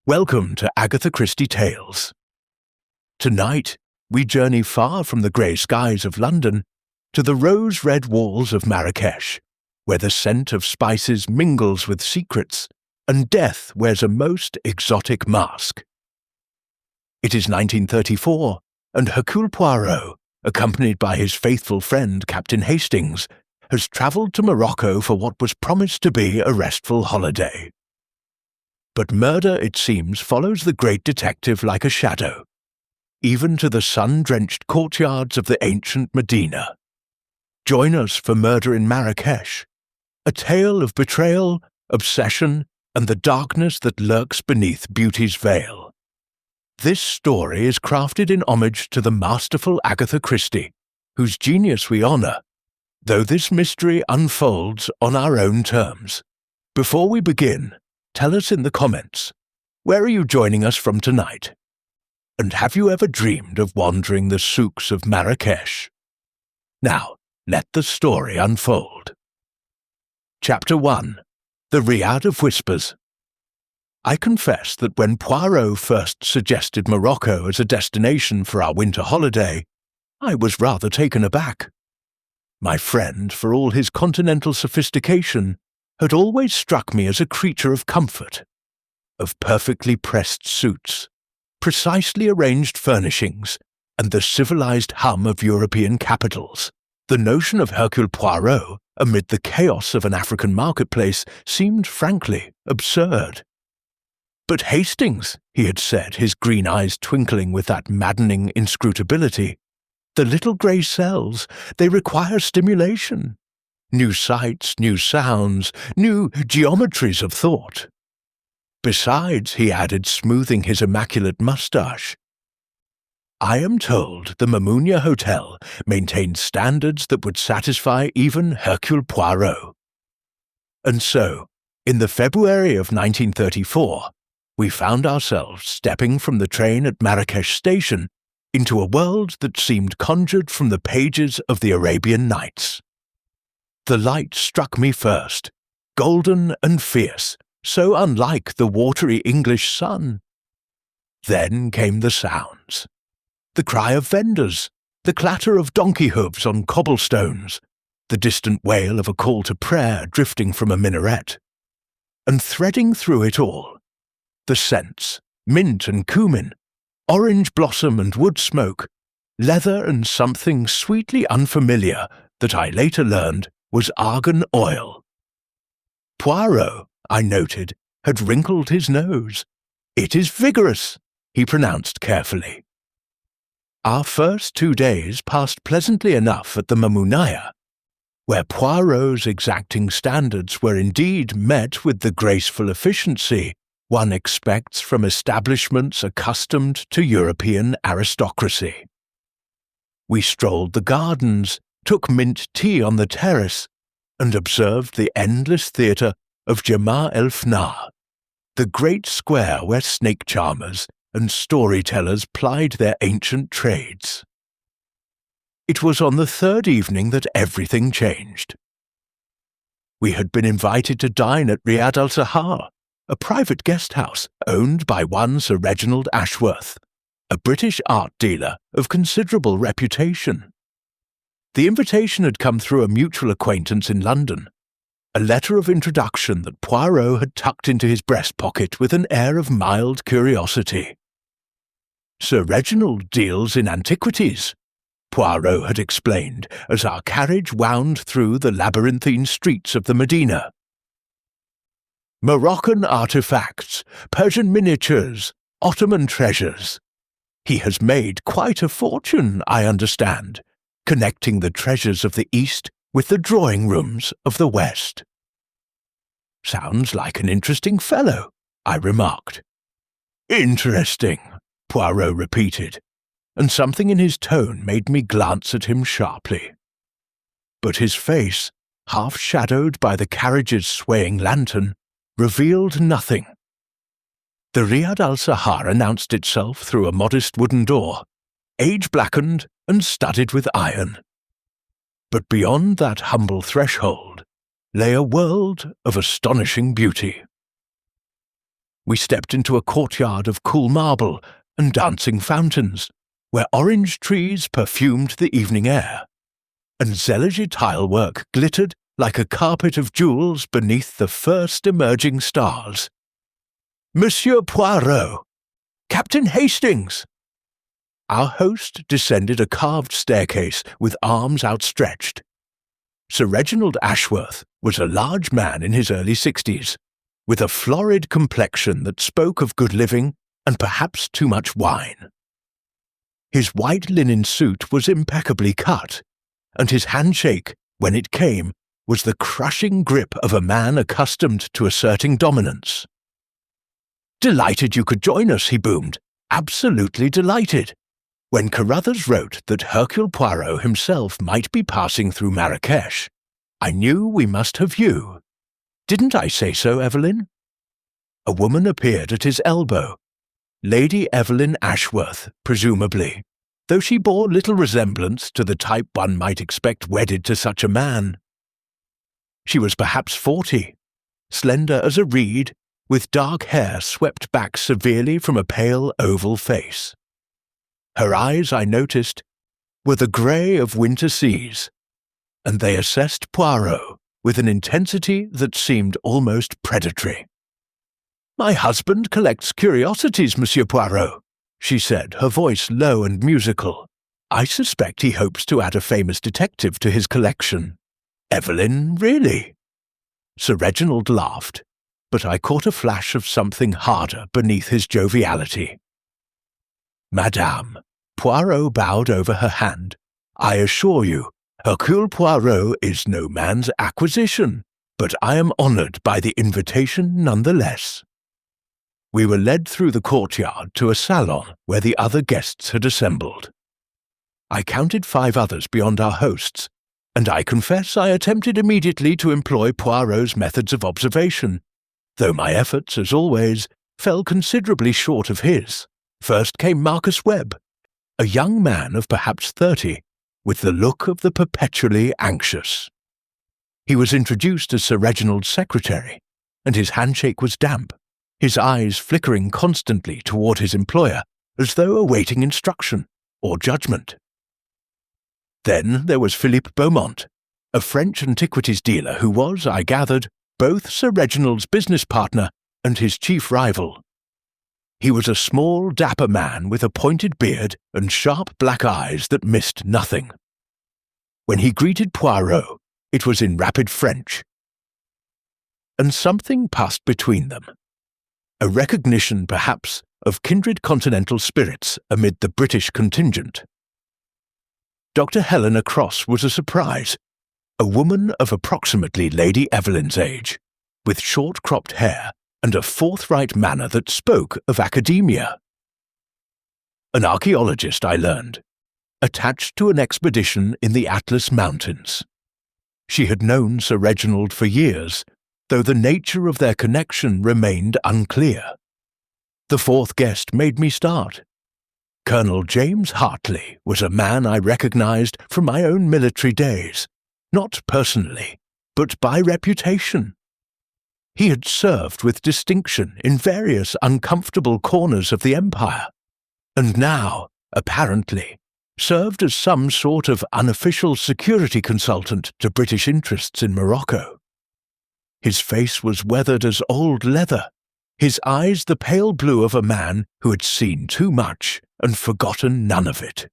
Welcome to Agatha Christie Tales. Tonight, we journey far from the grey skies of London to the rose-red walls of Marrakesh, where the scent of spices mingles with secrets and death wears a most exotic mask. It is 1934, and Hercule Poirot, accompanied by his faithful friend Captain Hastings, has travelled to Morocco for what was promised to be a restful holiday. But murder, it seems, follows the great detective like a shadow, even to the sun-drenched courtyards of the ancient Medina. Join us for Murder in Marrakesh, a tale of betrayal, obsession, and the darkness that lurks beneath beauty's veil. This story is crafted in homage to the masterful Agatha Christie, whose genius we honour, though this mystery unfolds on our own terms. Before we begin, tell us in the comments, where are you joining us from tonight? And have you ever dreamed of wandering the souks of Marrakesh? Now, let the story unfold. Chapter 1. The Riad of Whispers. I confess that when Poirot first suggested Morocco as a destination for our winter holiday, I was rather taken aback. My friend, for all his continental sophistication, had always struck me as a creature of comfort, of perfectly pressed suits, precisely arranged furnishings, and the civilized hum of European capitals. The notion of Hercule Poirot amid the chaos of an African marketplace seemed frankly absurd. But Hastings, he had said, his green eyes twinkling with that maddening inscrutability, the little grey cells, they require stimulation. New sights, new sounds, new geometries of thought. Besides, he added, smoothing his immaculate moustache, I am told the Mamounia Hotel maintained standards that would satisfy even Hercule Poirot. And so, in the February of 1934, we found ourselves stepping from the train at Marrakesh station into a world that seemed conjured from the pages of the Arabian Nights. The light struck me first, golden and fierce, so unlike the watery English sun. Then came the sounds. The cry of vendors, the clatter of donkey hooves on cobblestones, the distant wail of a call to prayer drifting from a minaret. And threading through it all, the scents, mint and cumin, orange blossom and wood smoke, leather and something sweetly unfamiliar that I later learned was argan oil. Poirot, I noted, had wrinkled his nose. It is vigorous, he pronounced carefully. Our first 2 days passed pleasantly enough at the Mamounia, where Poirot's exacting standards were indeed met with the graceful efficiency one expects from establishments accustomed to European aristocracy. We strolled the gardens, took mint tea on the terrace, and observed the endless theatre of Jama el-Fna, the great square where snake charmers and storytellers plied their ancient trades. It was on the third evening that everything changed. We had been invited to dine at Riad Al-Sahar, a private guest house owned by one Sir Reginald Ashworth, a British art dealer of considerable reputation. The invitation had come through a mutual acquaintance in London, a letter of introduction that Poirot had tucked into his breast pocket with an air of mild curiosity. Sir Reginald deals in antiquities, Poirot had explained as our carriage wound through the labyrinthine streets of the Medina. Moroccan artifacts, Persian miniatures, Ottoman treasures. He has made quite a fortune, I understand, connecting the treasures of the East with the drawing rooms of the West. Sounds like an interesting fellow, I remarked. Interesting, Poirot repeated, and something in his tone made me glance at him sharply. But his face, half shadowed by the carriage's swaying lantern, revealed nothing. The Riad Al-Sahar announced itself through a modest wooden door, age-blackened and studded with iron. But beyond that humble threshold lay a world of astonishing beauty. We stepped into a courtyard of cool marble and dancing fountains, where orange trees perfumed the evening air, and zellige tilework glittered like a carpet of jewels beneath the first emerging stars. "Monsieur Poirot! Captain Hastings!" Our host descended a carved staircase with arms outstretched. Sir Reginald Ashworth was a large man in his early 60s, with a florid complexion that spoke of good living and perhaps too much wine. His white linen suit was impeccably cut, and his handshake, when it came, was the crushing grip of a man accustomed to asserting dominance. "Delighted you could join us," he boomed. "Absolutely delighted. When Carruthers wrote that Hercule Poirot himself might be passing through Marrakesh, I knew we must have you. Didn't I say so, Evelyn?" A woman appeared at his elbow. Lady Evelyn Ashworth, presumably, though she bore little resemblance to the type one might expect wedded to such a man. She was perhaps 40, slender as a reed, with dark hair swept back severely from a pale oval face. Her eyes, I noticed, were the grey of winter seas, and they assessed Poirot with an intensity that seemed almost predatory. "My husband collects curiosities, Monsieur Poirot," she said, her voice low and musical. "I suspect he hopes to add a famous detective to his collection." "Evelyn, really?" Sir Reginald laughed, but I caught a flash of something harder beneath his joviality. "Madame," Poirot bowed over her hand, "I assure you, Hercule Poirot is no man's acquisition, but I am honoured by the invitation nonetheless." We were led through the courtyard to a salon where the other guests had assembled. I counted 5 others beyond our hosts, and I confess I attempted immediately to employ Poirot's methods of observation, though my efforts, as always, fell considerably short of his. First came Marcus Webb, a young man of perhaps 30, with the look of the perpetually anxious. He was introduced as Sir Reginald's secretary, and his handshake was damp, his eyes flickering constantly toward his employer, as though awaiting instruction or judgment. Then there was Philippe Beaumont, a French antiquities dealer who was, I gathered, both Sir Reginald's business partner and his chief rival. He was a small, dapper man with a pointed beard and sharp black eyes that missed nothing. When he greeted Poirot, it was in rapid French. And something passed between them. A recognition, perhaps, of kindred continental spirits amid the British contingent. Dr. Helena Cross was a surprise, a woman of approximately Lady Evelyn's age, with short-cropped hair and a forthright manner that spoke of academia. An archaeologist, I learned, attached to an expedition in the Atlas Mountains. She had known Sir Reginald for years, though the nature of their connection remained unclear. The 4th guest made me start. Colonel James Hartley was a man I recognized from my own military days, not personally, but by reputation. He had served with distinction in various uncomfortable corners of the empire, and now, apparently, served as some sort of unofficial security consultant to British interests in Morocco. His face was weathered as old leather, his eyes the pale blue of a man who had seen too much and forgotten none of it.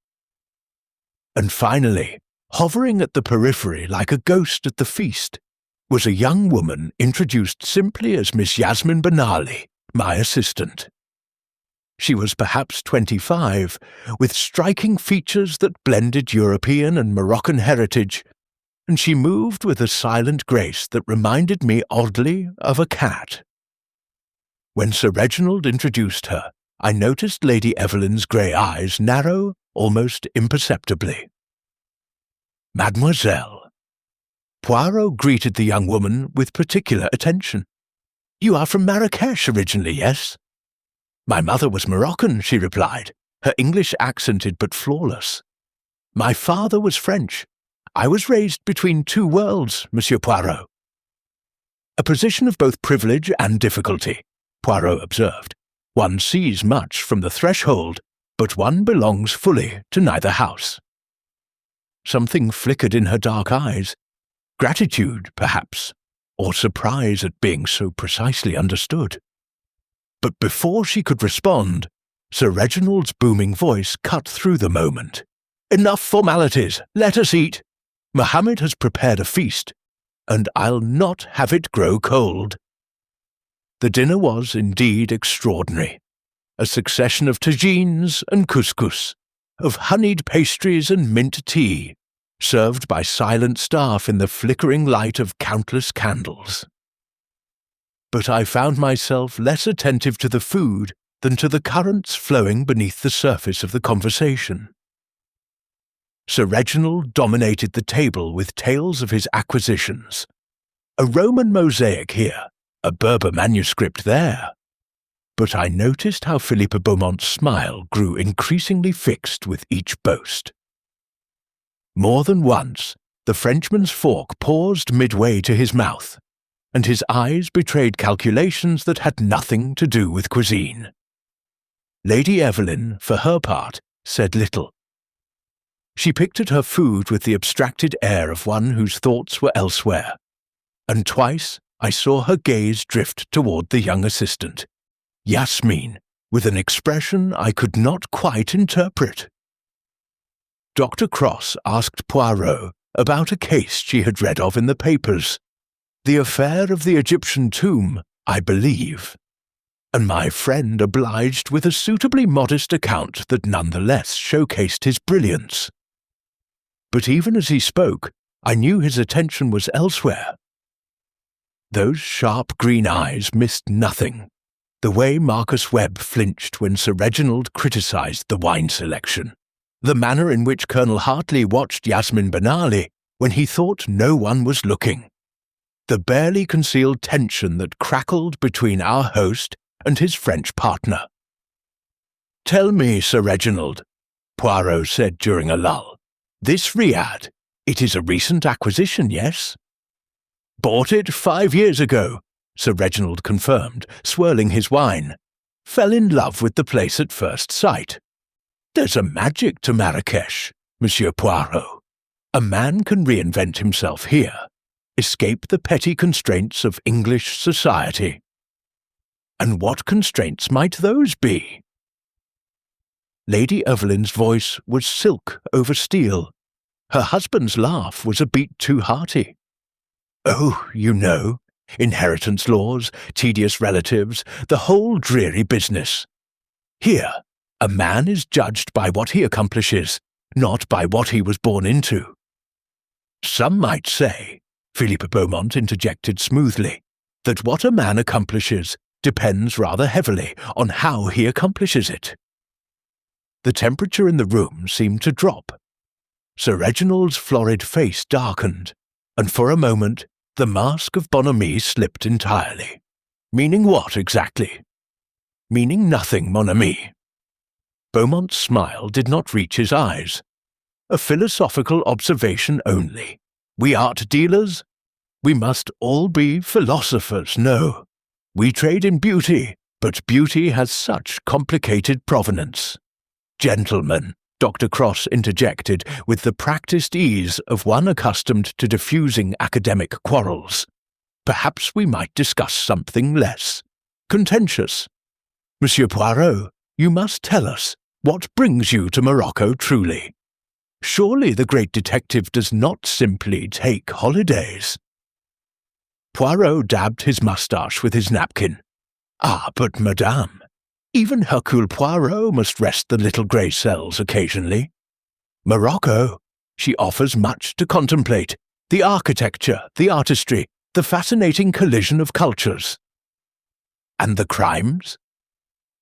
And finally, hovering at the periphery like a ghost at the feast, was a young woman introduced simply as Miss Yasmin Benali, my assistant. She was perhaps 25, with striking features that blended European and Moroccan heritage, and she moved with a silent grace that reminded me oddly of a cat. When Sir Reginald introduced her, I noticed Lady Evelyn's grey eyes narrow almost imperceptibly. "Mademoiselle." Poirot greeted the young woman with particular attention. "You are from Marrakesh originally, yes?" "My mother was Moroccan," she replied, her English accented but flawless. "My father was French. I was raised between 2 worlds, Monsieur Poirot." A position of both privilege and difficulty, Poirot observed. "One sees much from the threshold, but one belongs fully to neither house." Something flickered in her dark eyes. Gratitude, perhaps, or surprise at being so precisely understood. But before she could respond, Sir Reginald's booming voice cut through the moment. "Enough formalities. Let us eat. Mohammed has prepared a feast, and I'll not have it grow cold." The dinner was indeed extraordinary. A succession of tagines and couscous, of honeyed pastries and mint tea, served by silent staff in the flickering light of countless candles. But I found myself less attentive to the food than to the currents flowing beneath the surface of the conversation. Sir Reginald dominated the table with tales of his acquisitions. A Roman mosaic here, a Berber manuscript there. But I noticed how Philippa Beaumont's smile grew increasingly fixed with each boast. More than once, the Frenchman's fork paused midway to his mouth, and his eyes betrayed calculations that had nothing to do with cuisine. Lady Evelyn, for her part, said little. She picked at her food with the abstracted air of one whose thoughts were elsewhere, and twice I saw her gaze drift toward the young assistant, Yasmin, with an expression I could not quite interpret. Dr. Cross asked Poirot about a case she had read of in the papers, the affair of the Egyptian tomb, I believe, and my friend obliged with a suitably modest account that nonetheless showcased his brilliance. But even as he spoke, I knew his attention was elsewhere. Those sharp green eyes missed nothing. The way Marcus Webb flinched when Sir Reginald criticised the wine selection. The manner in which Colonel Hartley watched Yasmin Benali when he thought no one was looking. The barely concealed tension that crackled between our host and his French partner. "Tell me, Sir Reginald," Poirot said during a lull. "This Riad, it is a recent acquisition, yes?" "Bought it 5 years ago," Sir Reginald confirmed, swirling his wine. "Fell in love with the place at first sight. There's a magic to Marrakesh, Monsieur Poirot. A man can reinvent himself here, escape the petty constraints of English society. And what constraints might those be?" Lady Evelyn's voice was silk over steel. Her husband's laugh was a beat too hearty. "Oh, you know, inheritance laws, tedious relatives, the whole dreary business. Here, a man is judged by what he accomplishes, not by what he was born into." "Some might say," Philippa Beaumont interjected smoothly, "that what a man accomplishes depends rather heavily on how he accomplishes it." The temperature in the room seemed to drop. Sir Reginald's florid face darkened, and for a moment the mask of bonhomie slipped entirely. "Meaning what, exactly?" "Meaning nothing, mon ami." Beaumont's smile did not reach his eyes. "A philosophical observation only. We art dealers? We must all be philosophers, no. We trade in beauty, but beauty has such complicated provenance." "Gentlemen," Dr. Cross interjected with the practised ease of one accustomed to diffusing academic quarrels, "perhaps we might discuss something less contentious. Monsieur Poirot, you must tell us what brings you to Morocco truly. Surely the great detective does not simply take holidays." Poirot dabbed his moustache with his napkin. "Ah, but madame, even Hercule Poirot must rest the little grey cells occasionally. Morocco, she offers much to contemplate, the architecture, the artistry, the fascinating collision of cultures." "And the crimes?"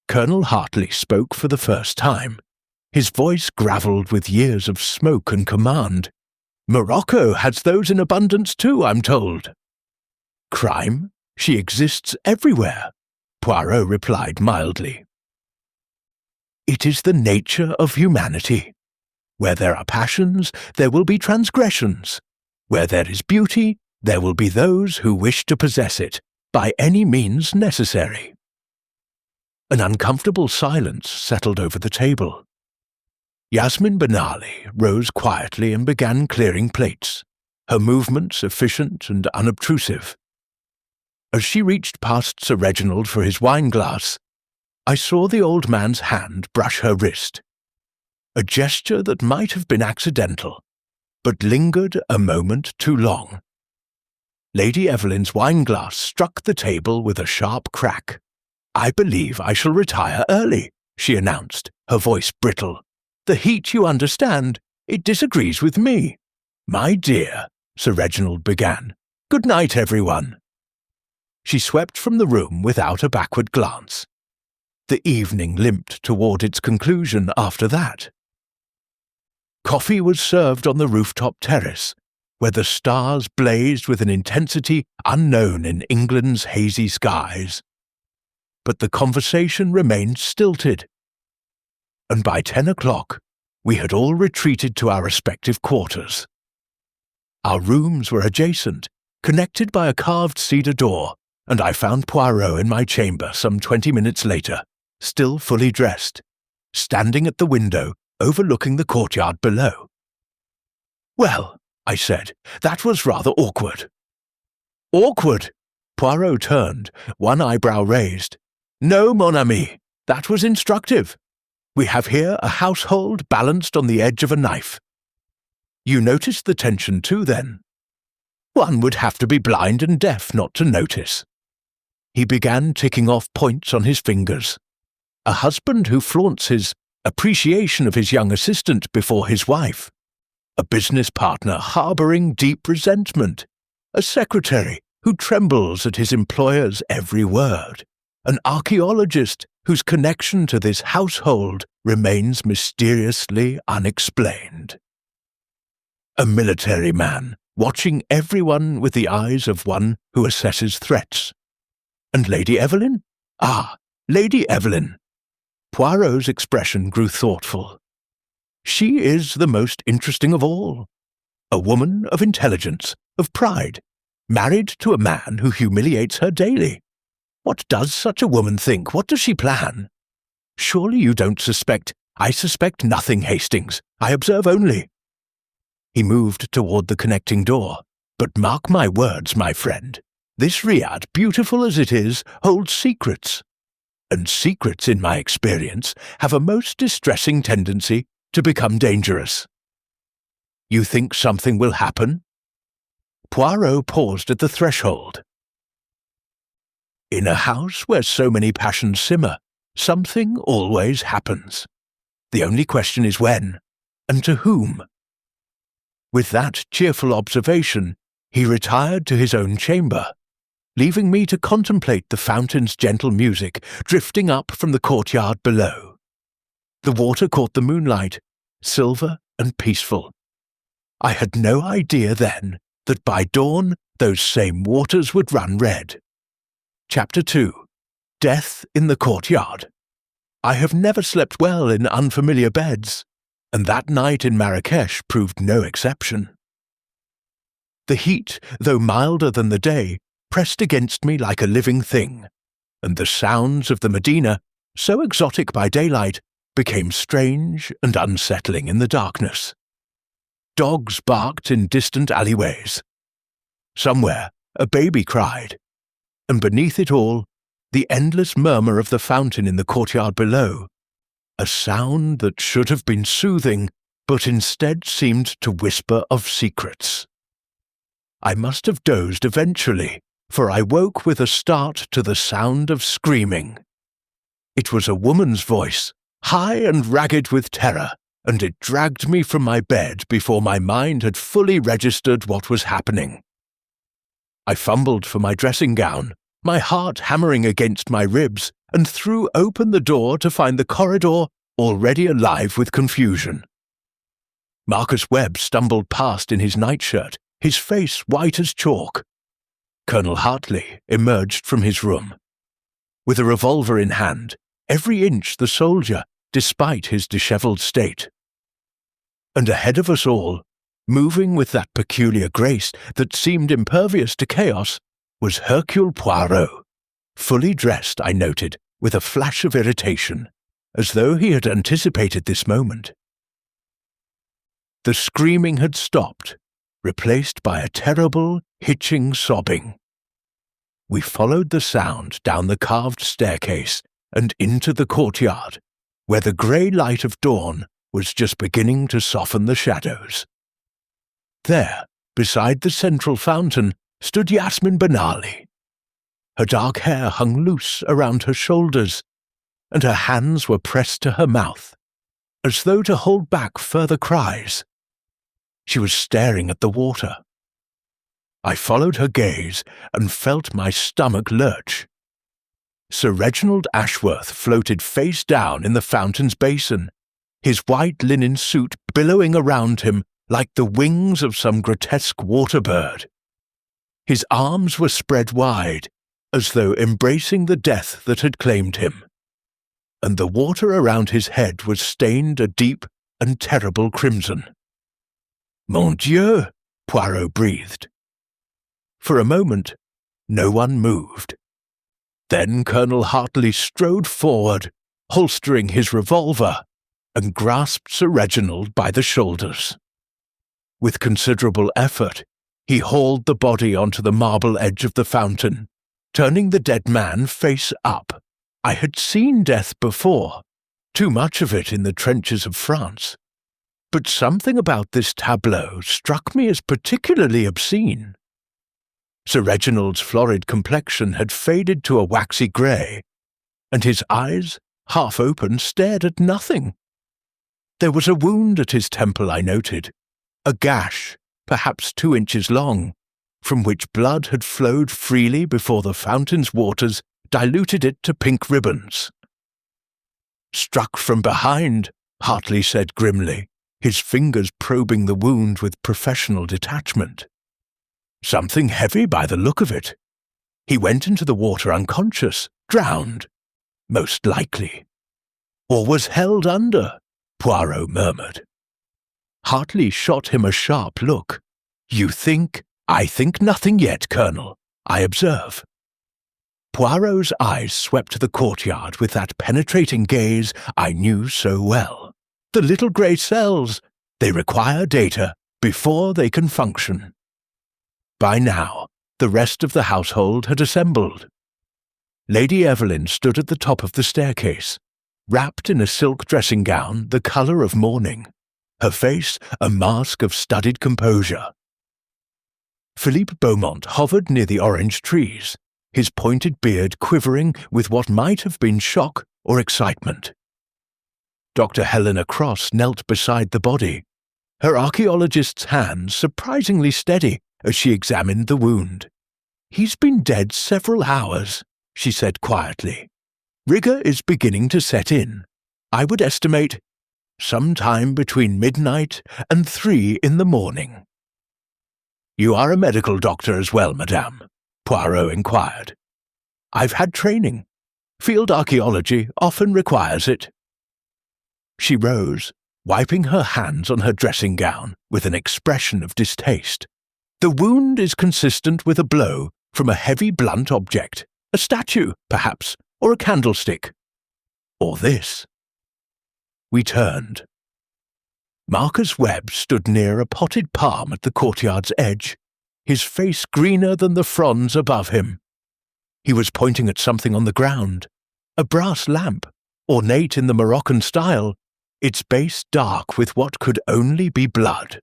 Colonel Hartley spoke for the first time. His voice gravelled with years of smoke and command. "Morocco has those in abundance too, I'm told." "Crime? She exists everywhere," Poirot replied mildly. "It is the nature of humanity. Where there are passions, there will be transgressions. Where there is beauty, there will be those who wish to possess it, by any means necessary. An uncomfortable silence settled over the table. Yasmin Benali rose quietly and began clearing plates, her movements efficient and unobtrusive. As she reached past Sir Reginald for his wine-glass, I saw the old man's hand brush her wrist, a gesture that might have been accidental, but lingered a moment too long. Lady Evelyn's wine-glass struck the table with a sharp crack. "I believe I shall retire early," she announced, her voice brittle. "The heat, you understand, it disagrees with me." "My dear," Sir Reginald began. "Good night, everyone." She swept from the room without a backward glance. The evening limped toward its conclusion after that. Coffee was served on the rooftop terrace, where the stars blazed with an intensity unknown in England's hazy skies. But the conversation remained stilted, and by 10 o'clock we had all retreated to our respective quarters. Our rooms were adjacent, connected by a carved cedar door, and I found Poirot in my chamber some 20 minutes later, still fully dressed, standing at the window overlooking the courtyard below. "Well," I said, "that was rather awkward." "Awkward?" Poirot turned, one eyebrow raised. "No, mon ami, that was instructive. We have here a household balanced on the edge of a knife. You noticed the tension too, then?" "One would have to be blind and deaf not to notice." He began ticking off points on his fingers. A husband who flaunts his appreciation of his young assistant before his wife. A business partner harbouring deep resentment. A secretary who trembles at his employer's every word. An archaeologist whose connection to this household remains mysteriously unexplained. A military man watching everyone with the eyes of one who assesses threats. And Lady Evelyn? Ah, Lady Evelyn. Poirot's expression grew thoughtful. She is the most interesting of all. A woman of intelligence, of pride, married to a man who humiliates her daily. What does such a woman think? What does she plan? Surely you don't suspect— "I suspect nothing, Hastings. I observe only." He moved toward the connecting door. "But mark my words, my friend. This Riad, beautiful as it is, holds secrets. And secrets, in my experience, have a most distressing tendency to become dangerous." "You think something will happen?" Poirot paused at the threshold. "In a house where so many passions simmer, something always happens. The only question is when, and to whom." With that cheerful observation, he retired to his own chamber, leaving me to contemplate the fountain's gentle music drifting up from the courtyard below. The water caught the moonlight, silver and peaceful. I had no idea then that by dawn those same waters would run red. Chapter 2. Death in the Courtyard. I have never slept well in unfamiliar beds, and that night in Marrakesh proved no exception. The heat, though milder than the day, pressed against me like a living thing, and the sounds of the Medina, so exotic by daylight, became strange and unsettling in the darkness. Dogs barked in distant alleyways. Somewhere a baby cried, and beneath it all, the endless murmur of the fountain in the courtyard below, a sound that should have been soothing, but instead seemed to whisper of secrets. I must have dozed eventually, for I woke with a start to the sound of screaming. It was a woman's voice, high and ragged with terror, and it dragged me from my bed before my mind had fully registered what was happening. I fumbled for my dressing gown, my heart hammering against my ribs, and threw open the door to find the corridor already alive with confusion. Marcus Webb stumbled past in his nightshirt, his face white as chalk. Colonel Hartley emerged from his room. With a revolver in hand, every inch the soldier, despite his dishevelled state. And ahead of us all, moving with that peculiar grace that seemed impervious to chaos, was Hercule Poirot, fully dressed, I noted, with a flash of irritation, as though he had anticipated this moment. The screaming had stopped, replaced by a terrible, hitching sobbing. We followed the sound down the carved staircase and into the courtyard, where the grey light of dawn was just beginning to soften the shadows. There, beside the central fountain, stood Yasmin Benali. Her dark hair hung loose around her shoulders, and her hands were pressed to her mouth, as though to hold back further cries. She was staring at the water. I followed her gaze and felt my stomach lurch. Sir Reginald Ashworth floated face down in the fountain's basin, his white linen suit billowing around him like the wings of some grotesque water bird. His arms were spread wide, as though embracing the death that had claimed him, and the water around his head was stained a deep and terrible crimson. "Mon Dieu!" Poirot breathed. For a moment, no one moved. Then Colonel Hartley strode forward, holstering his revolver, and grasped Sir Reginald by the shoulders. With considerable effort, he hauled the body onto the marble edge of the fountain, turning the dead man face up. I had seen death before, too much of it in the trenches of France. But something about this tableau struck me as particularly obscene. Sir Reginald's florid complexion had faded to a waxy grey, and his eyes, half open, stared at nothing. There was a wound at his temple, I noted, a gash, perhaps 2 inches long, from which blood had flowed freely before the fountain's waters diluted it to pink ribbons. "Struck from behind," Hartley said grimly, his fingers probing the wound with professional detachment. "Something heavy by the look of it. He went into the water unconscious, drowned, most likely. Or was held under," Poirot murmured. Hartley shot him a sharp look. "You think—" "I think nothing yet, Colonel, I observe." Poirot's eyes swept the courtyard with that penetrating gaze I knew so well. The little grey cells, they require data before they can function. By now, the rest of the household had assembled. Lady Evelyn stood at the top of the staircase, wrapped in a silk dressing gown the colour of mourning, her face a mask of studied composure. Philippe Beaumont hovered near the orange trees, his pointed beard quivering with what might have been shock or excitement. Dr. Helena Cross knelt beside the body, her archaeologist's hands surprisingly steady as she examined the wound. "He's been dead several hours," she said quietly. "Rigour is beginning to set in. I would estimate sometime between midnight and 3 in the morning." "You are a medical doctor as well, madame?" Poirot inquired. "I've had training. Field archaeology often requires it." She rose, wiping her hands on her dressing gown with an expression of distaste. "The wound is consistent with a blow from a heavy blunt object, a statue, perhaps, or a candlestick. Or this." We turned. Marcus Webb stood near a potted palm at the courtyard's edge, his face greener than the fronds above him. He was pointing at something on the ground, a brass lamp, ornate in the Moroccan style, its base dark with what could only be blood.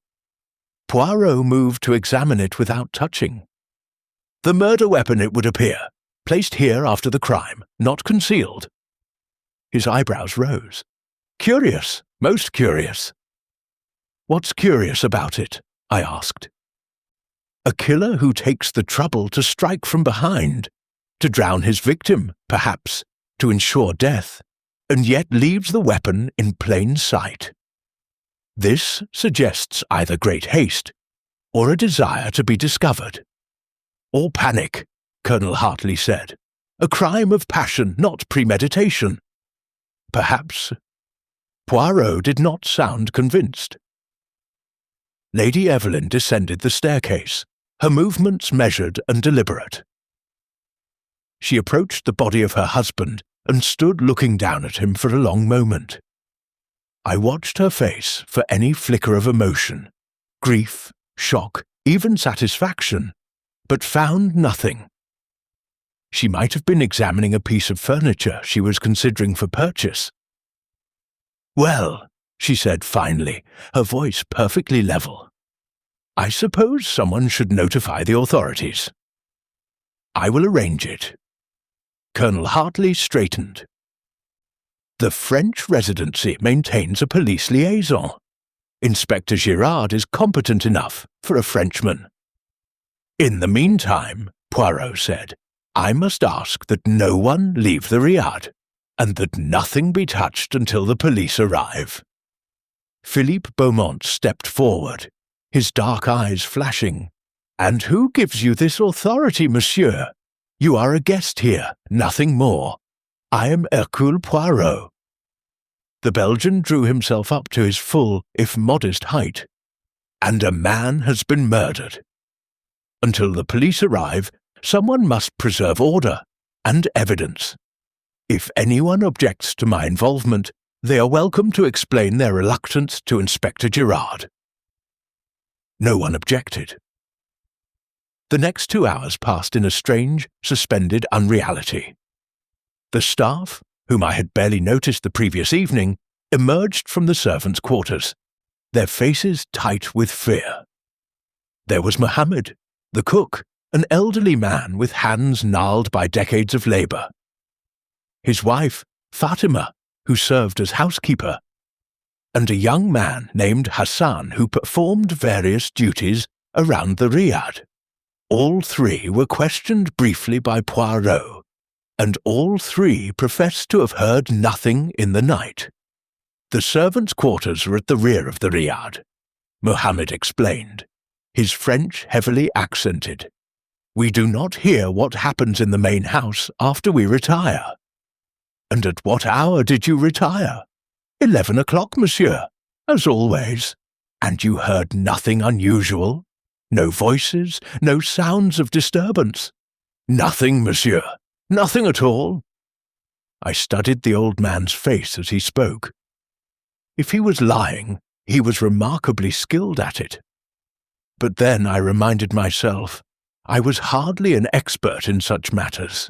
Poirot moved to examine it without touching. "The murder weapon, it would appear, placed here after the crime, not concealed." His eyebrows rose. "Curious, most curious." "What's curious about it?" I asked. "A killer who takes the trouble to strike from behind, to drown his victim, perhaps, to ensure death, and yet leaves the weapon in plain sight. This suggests either great haste, or a desire to be discovered. Or panic," Colonel Hartley said. "A crime of passion, not premeditation. Perhaps." Poirot did not sound convinced. Lady Evelyn descended the staircase, her movements measured and deliberate. She approached the body of her husband and stood looking down at him for a long moment. I watched her face for any flicker of emotion, grief, shock, even satisfaction, but found nothing. She might have been examining a piece of furniture she was considering for purchase. "Well," she said finally, her voice perfectly level, "I suppose someone should notify the authorities. I will arrange it." Colonel Hartley straightened. "The French Residency maintains a police liaison. Inspector Girard is competent enough for a Frenchman. In the meantime," Poirot said, "I must ask that no one leave the Riad, and that nothing be touched until the police arrive." Philippe Beaumont stepped forward, his dark eyes flashing. "And who gives you this authority, monsieur? You are a guest here, nothing more. I am Hercule Poirot." The Belgian drew himself up to his full, if modest, height. "And a man has been murdered. Until the police arrive, someone must preserve order and evidence. If anyone objects to my involvement, they are welcome to explain their reluctance to Inspector Girard." No one objected. The next 2 hours passed in a strange, suspended unreality. The staff, whom I had barely noticed the previous evening, emerged from the servants' quarters, their faces tight with fear. There was Mohammed, the cook, an elderly man with hands gnarled by decades of labour. His wife, Fatima, who served as housekeeper, and a young man named Hassan who performed various duties around the Riad. All three were questioned briefly by Poirot, and all three professed to have heard nothing in the night. "The servants' quarters are at the rear of the Riad," Mohammed explained, his French heavily accented. "We do not hear what happens in the main house after we retire." "And at what hour did you retire?" 11 o'clock, monsieur, as always. And you heard nothing unusual? No voices, no sounds of disturbance?" "Nothing, monsieur, nothing at all." I studied the old man's face as he spoke. If he was lying, he was remarkably skilled at it. But then I reminded myself, I was hardly an expert in such matters.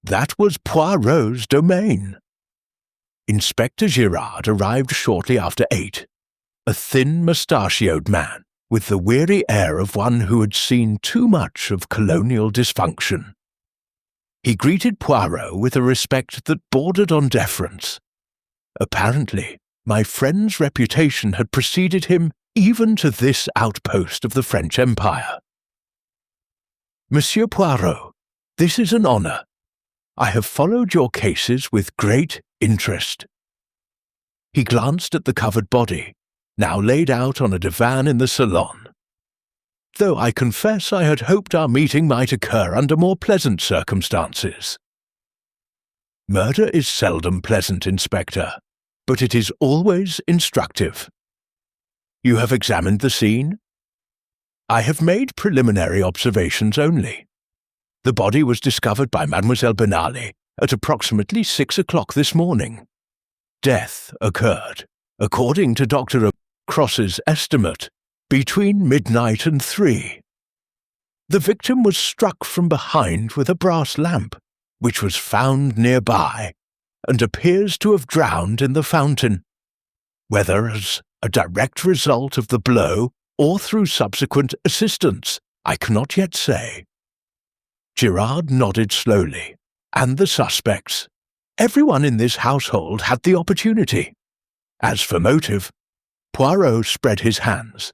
That was Poirot's domain. Inspector Girard arrived shortly after 8, a thin, mustachioed man, with the weary air of one who had seen too much of colonial dysfunction. He greeted Poirot with a respect that bordered on deference. Apparently, my friend's reputation had preceded him even to this outpost of the French Empire. "Monsieur Poirot, this is an honour. I have followed your cases with great interest." He glanced at the covered body, now laid out on a divan in the salon. "Though I confess I had hoped our meeting might occur under more pleasant circumstances." "Murder is seldom pleasant, Inspector, but it is always instructive." "You have examined the scene?" "I have made preliminary observations only. The body was discovered by Mademoiselle Benali at approximately 6 o'clock this morning. Death occurred, according to Dr. Cross's estimate, between midnight and 3. The victim was struck from behind with a brass lamp, which was found nearby, and appears to have drowned in the fountain. Whether as a direct result of the blow or through subsequent assistance, I cannot yet say." Girard nodded slowly. "And the suspects? Everyone in this household had the opportunity. As for motive," Poirot spread his hands.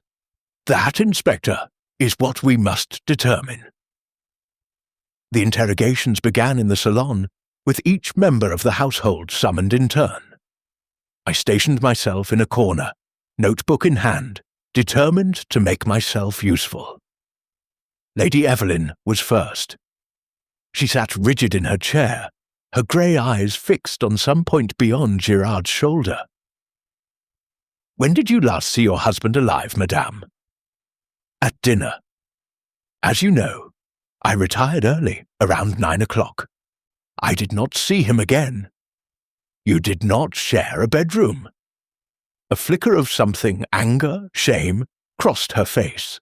"That, Inspector, is what we must determine." The interrogations began in the salon, with each member of the household summoned in turn. I stationed myself in a corner, notebook in hand, determined to make myself useful. Lady Evelyn was first. She sat rigid in her chair, her grey eyes fixed on some point beyond Girard's shoulder. "When did you last see your husband alive, madame?" "At dinner. As you know, I retired early, around 9 o'clock. I did not see him again. You did not share a bedroom. A flicker of something, anger, shame, crossed her face.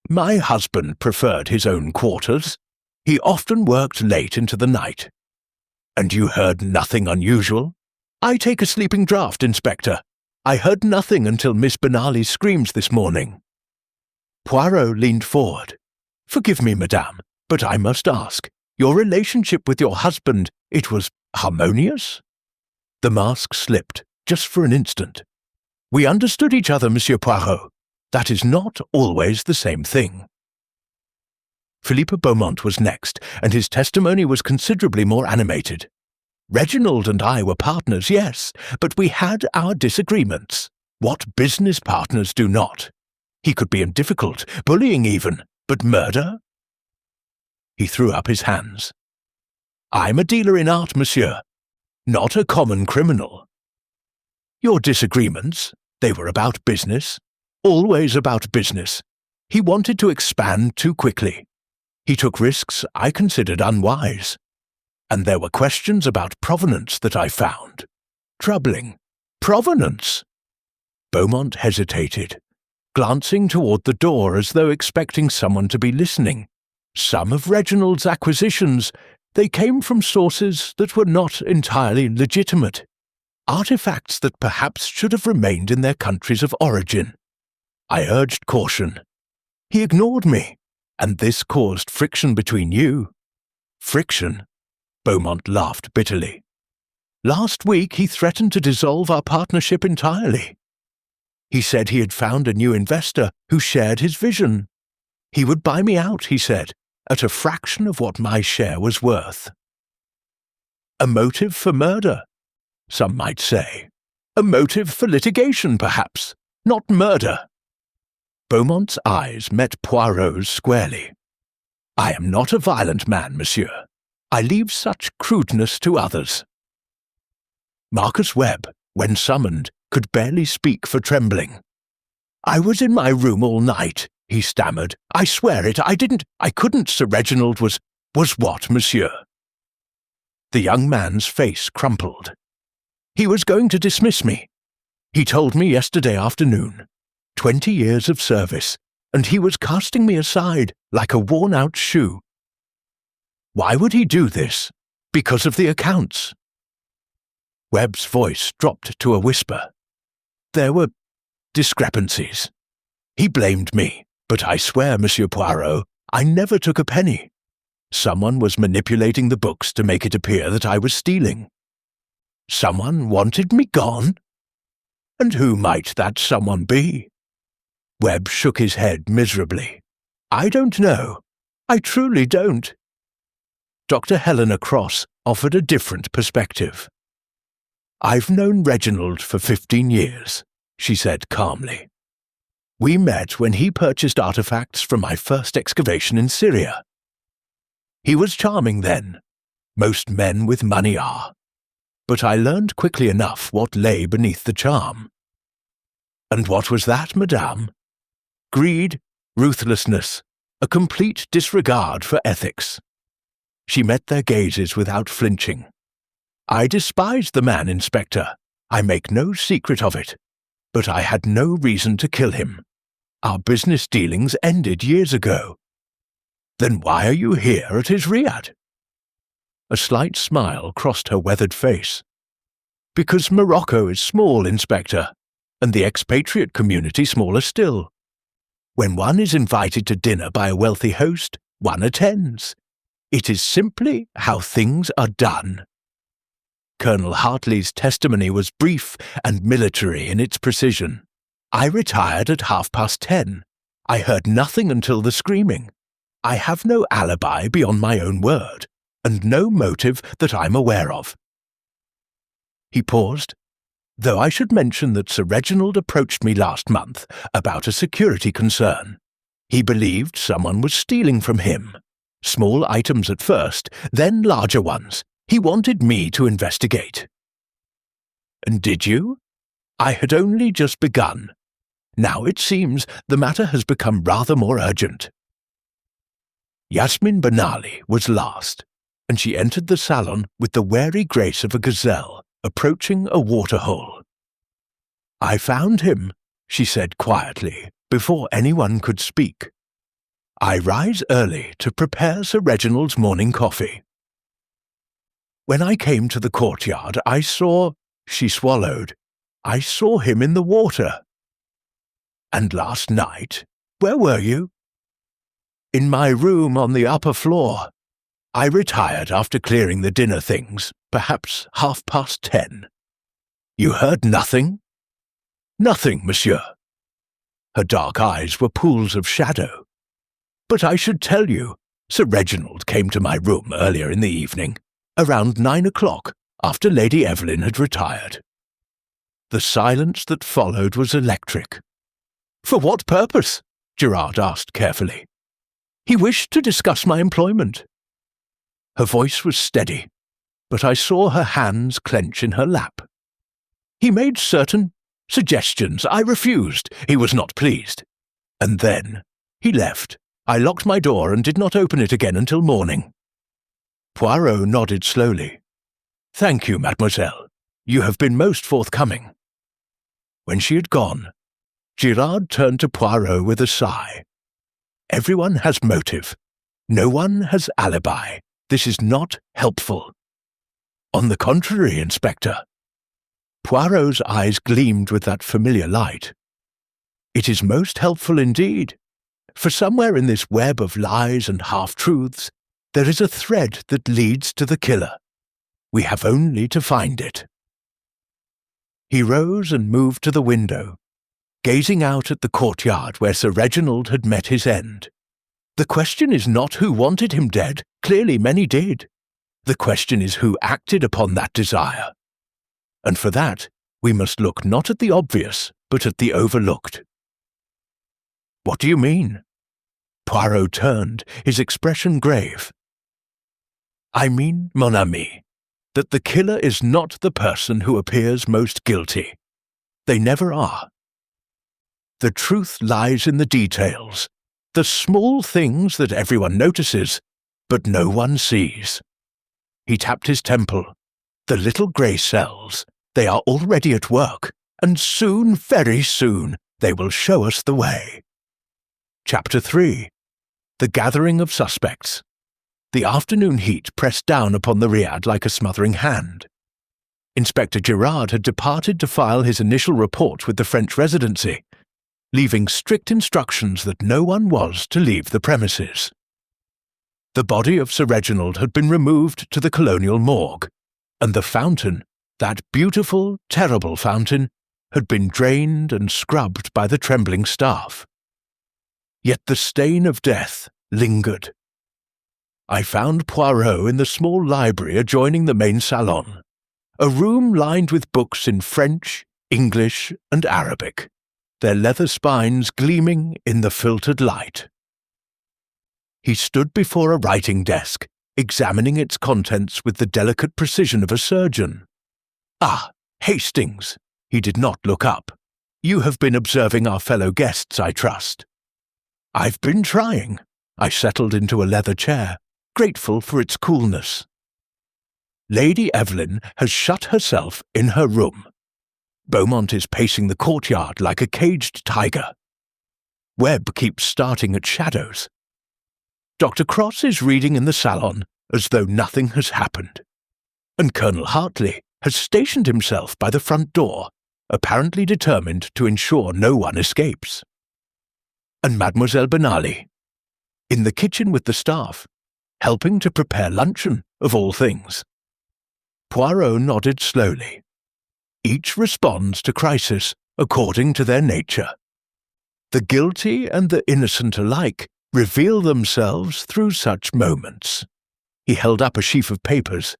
My husband preferred his own quarters. He often worked late into the night. And you heard nothing unusual? I take a sleeping draught, Inspector. I heard nothing until Miss Benali's screams this morning. Poirot leaned forward. Forgive me, madame, but I must ask, your relationship with your husband, it was harmonious? The mask slipped, just for an instant. We understood each other, Monsieur Poirot. That is not always the same thing. Philippe Beaumont was next, and his testimony was considerably more animated. Reginald and I were partners, yes, but we had our disagreements. What business partners do not? He could be difficult, bullying even, but murder? He threw up his hands. I'm a dealer in art, monsieur, not a common criminal. Your disagreements, they were about business, always about business. He wanted to expand too quickly. He took risks I considered unwise. And there were questions about provenance that I found troubling. Provenance? Beaumont hesitated, glancing toward the door as though expecting someone to be listening. Some of Reginald's acquisitions, they came from sources that were not entirely legitimate. Artifacts that perhaps should have remained in their countries of origin. I urged caution. He ignored me, and this caused friction between you. Friction? Beaumont laughed bitterly. Last week he threatened to dissolve our partnership entirely. He said he had found a new investor who shared his vision. He would buy me out, he said, at a fraction of what my share was worth. A motive for murder, some might say. A motive for litigation, perhaps, not murder. Beaumont's eyes met Poirot's squarely. I am not a violent man, monsieur. I leave such crudeness to others. Marcus Webb, when summoned, could barely speak for trembling. I was in my room all night, he stammered. I swear it, I couldn't, Sir Reginald was what, monsieur? The young man's face crumpled. He was going to dismiss me. He told me yesterday afternoon. 20 years of service, and he was casting me aside like a worn-out shoe. Why would he do this? Because of the accounts. Webb's voice dropped to a whisper. There were discrepancies. He blamed me, but I swear, Monsieur Poirot, I never took a penny. Someone was manipulating the books to make it appear that I was stealing. Someone wanted me gone? And who might that someone be? Webb shook his head miserably. I don't know. I truly don't. Dr. Helena Cross offered a different perspective. I've known Reginald for 15 years, she said calmly. We met when he purchased artifacts from my first excavation in Syria. He was charming then. Most men with money are. But I learned quickly enough what lay beneath the charm. And what was that, madame? Greed, ruthlessness, a complete disregard for ethics. She met their gazes without flinching. I despised the man, Inspector. I make no secret of it. But I had no reason to kill him. Our business dealings ended years ago. Then why are you here at his Riad? A slight smile crossed her weathered face. Because Morocco is small, Inspector, and the expatriate community smaller still. When one is invited to dinner by a wealthy host, one attends. It is simply how things are done. Colonel Hartley's testimony was brief and military in its precision. I retired at 10:30. I heard nothing until the screaming. I have no alibi beyond my own word, and no motive that I'm aware of. He paused. Though I should mention that Sir Reginald approached me last month about a security concern. He believed someone was stealing from him. Small items at first, then larger ones. He wanted me to investigate. And did you? I had only just begun. Now it seems the matter has become rather more urgent. Yasmin Benali was last. and she entered the salon with the wary grace of a gazelle approaching a waterhole. "I found him," she said quietly, before anyone could speak. "I rise early to prepare Sir Reginald's morning coffee. When I came to the courtyard, I saw," she swallowed, "I saw him in the water." "And last night, where were you?" "In my room on the upper floor. I retired after clearing the dinner things, perhaps 10:30. "You heard nothing?" "Nothing, monsieur." Her dark eyes were pools of shadow. "But I should tell you, Sir Reginald came to my room earlier in the evening, around 9 o'clock, after Lady Evelyn had retired." The silence that followed was electric. "For what purpose?" Gerard asked carefully. "He wished to discuss my employment." Her voice was steady, but I saw her hands clench in her lap. "He made certain suggestions. I refused. He was not pleased. And then he left. I locked my door and did not open it again until morning." Poirot nodded slowly. "Thank you, mademoiselle. You have been most forthcoming." When she had gone, Gerard turned to Poirot with a sigh. "Everyone has motive. No one has alibi. This is not helpful." "On the contrary, Inspector." Poirot's eyes gleamed with that familiar light. "It is most helpful indeed, for somewhere in this web of lies and half-truths there is a thread that leads to the killer. We have only to find it." He rose and moved to the window, gazing out at the courtyard where Sir Reginald had met his end. "The question is not who wanted him dead. Clearly many did. The question is who acted upon that desire. And for that, we must look not at the obvious, but at the overlooked." "What do you mean?" Poirot turned, his expression grave. "I mean, mon ami, that the killer is not the person who appears most guilty. They never are. The truth lies in the details, the small things that everyone notices, but no one sees." He tapped his temple. "The little grey cells, they are already at work, and soon, very soon, they will show us the way." Chapter 3. The Gathering of Suspects. The afternoon heat pressed down upon the Riad like a smothering hand. Inspector Gerard had departed to file his initial report with the French Residency, leaving strict instructions that no one was to leave the premises. The body of Sir Reginald had been removed to the colonial morgue, and the fountain, that beautiful, terrible fountain, had been drained and scrubbed by the trembling staff. Yet the stain of death lingered. I found Poirot in the small library adjoining the main salon, a room lined with books in French, English, and Arabic, their leather spines gleaming in the filtered light. He stood before a writing desk, examining its contents with the delicate precision of a surgeon. "Ah, Hastings!" He did not look up. "You have been observing our fellow guests, I trust." "I've been trying." I settled into a leather chair, grateful for its coolness. "Lady Evelyn has shut herself in her room. Beaumont is pacing the courtyard like a caged tiger. Webb keeps starting at shadows. Dr. Cross is reading in the salon as though nothing has happened. And Colonel Hartley has stationed himself by the front door, apparently determined to ensure no one escapes. And Mademoiselle Benali, in the kitchen with the staff, helping to prepare luncheon, of all things." Poirot nodded slowly. "Each responds to crisis according to their nature. The guilty and the innocent alike reveal themselves through such moments." He held up a sheaf of papers.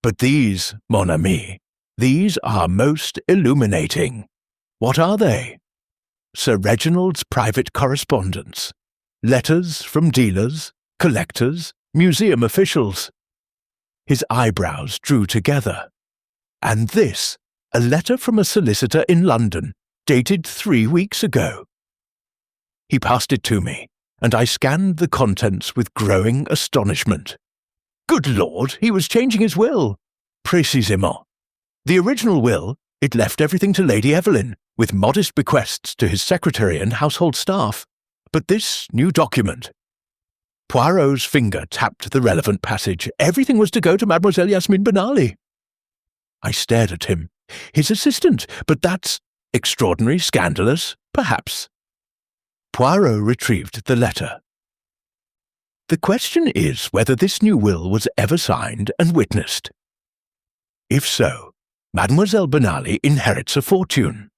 "But these, mon ami, these are most illuminating." "What are they?" "Sir Reginald's private correspondence. Letters from dealers, collectors, museum officials." His eyebrows drew together. "And this, a letter from a solicitor in London, dated 3 weeks ago." He passed it to me, and I scanned the contents with growing astonishment. Good Lord, he was changing his will. Précisément. The original will, it left everything to Lady Evelyn, with modest bequests to his secretary and household staff. But this new document... Poirot's finger tapped the relevant passage. Everything was to go to Mademoiselle Yasmine Benali. I stared at him. His assistant, but that's extraordinary, scandalous, perhaps. Poirot retrieved the letter. The question is whether this new will was ever signed and witnessed. If so, Mademoiselle Benali inherits a fortune.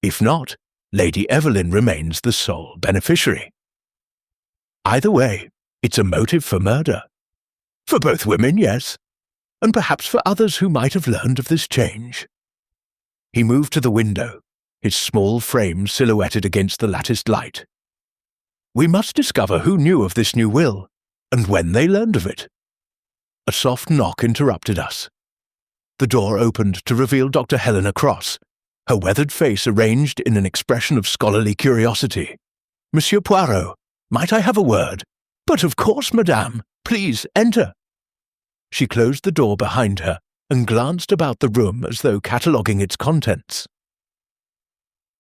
If not, Lady Evelyn remains the sole beneficiary. Either way, it's a motive for murder. For both women, yes, and perhaps for others who might have learned of this change. He moved to the window, his small frame silhouetted against the latticed light. We must discover who knew of this new will, and when they learned of it. A soft knock interrupted us. The door opened to reveal Dr. Helena Cross, her weathered face arranged in an expression of scholarly curiosity. Monsieur Poirot, might I have a word? But of course, madame. Please, enter. She closed the door behind her and glanced about the room as though cataloguing its contents.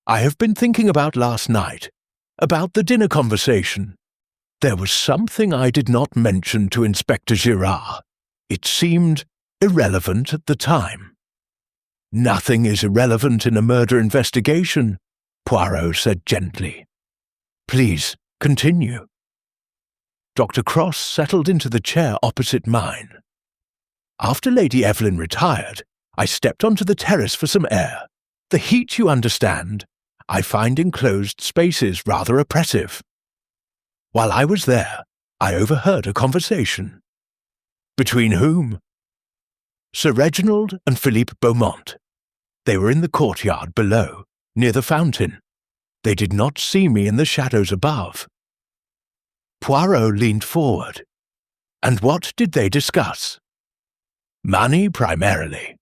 I have been thinking about last night, about the dinner conversation. There was something I did not mention to Inspector Girard. It seemed irrelevant at the time. Nothing is irrelevant in a murder investigation, Poirot said gently. Please, continue. Dr. Cross settled into the chair opposite mine. After Lady Evelyn retired, I stepped onto the terrace for some air. The heat, you understand, I find enclosed spaces rather oppressive. While I was there, I overheard a conversation. Between whom? Sir Reginald and Philippe Beaumont. They were in the courtyard below, near the fountain. They did not see me in the shadows above. Poirot leaned forward. And what did they discuss? Money, primarily.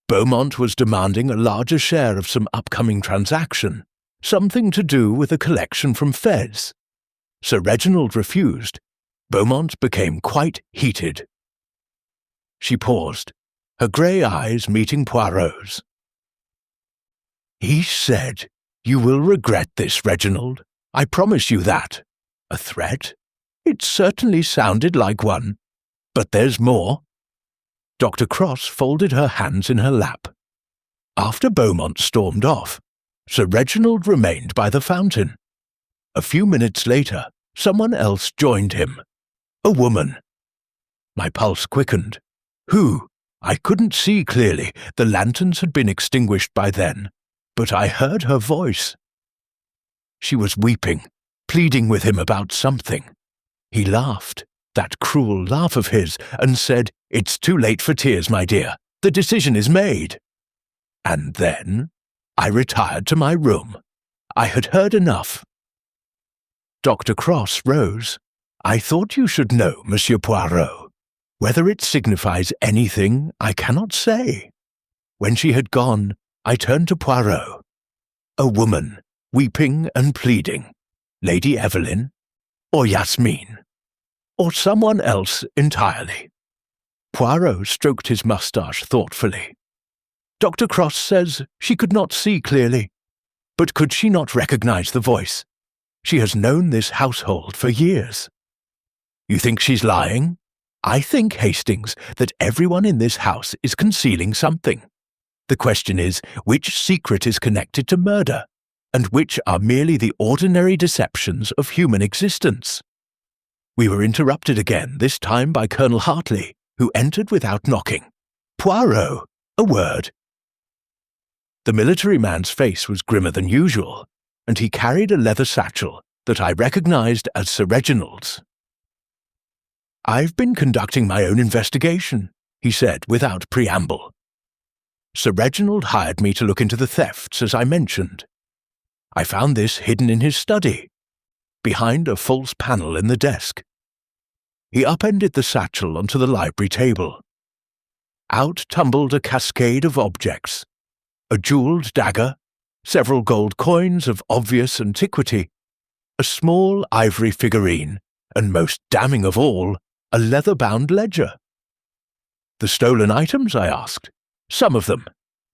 Beaumont was demanding a larger share of some upcoming transaction, something to do with a collection from Fez. Sir Reginald refused. Beaumont became quite heated. She paused, her grey eyes meeting Poirot's. He said, "You will regret this, Reginald. I promise you that." A threat? It certainly sounded like one. But there's more. Dr. Cross folded her hands in her lap. After Beaumont stormed off, Sir Reginald remained by the fountain. A few minutes later, someone else joined him. A woman. My pulse quickened. Who? I couldn't see clearly. The lanterns had been extinguished by then, but I heard her voice. She was weeping, pleading with him about something. He laughed, that cruel laugh of his, and said, "It's too late for tears, my dear. The decision is made." And then I retired to my room. I had heard enough. Dr. Cross rose. I thought you should know, Monsieur Poirot. Whether it signifies anything, I cannot say. When she had gone, I turned to Poirot. A woman, weeping and pleading. Lady Evelyn? Or Yasmine? Or someone else entirely? Poirot stroked his moustache thoughtfully. Dr. Cross says she could not see clearly. But could she not recognize the voice? She has known this household for years. You think she's lying? I think, Hastings, that everyone in this house is concealing something. The question is, which secret is connected to murder, and which are merely the ordinary deceptions of human existence? We were interrupted again, this time by Colonel Hartley, who entered without knocking. Poirot, a word. The military man's face was grimmer than usual, and he carried a leather satchel that I recognized as Sir Reginald's. I've been conducting my own investigation, he said without preamble. Sir Reginald hired me to look into the thefts, as I mentioned. I found this hidden in his study, behind a false panel in the desk. He upended the satchel onto the library table. Out tumbled a cascade of objects. A jewelled dagger, several gold coins of obvious antiquity, a small ivory figurine, and most damning of all, A leather-bound ledger. The stolen items, I asked. Some of them.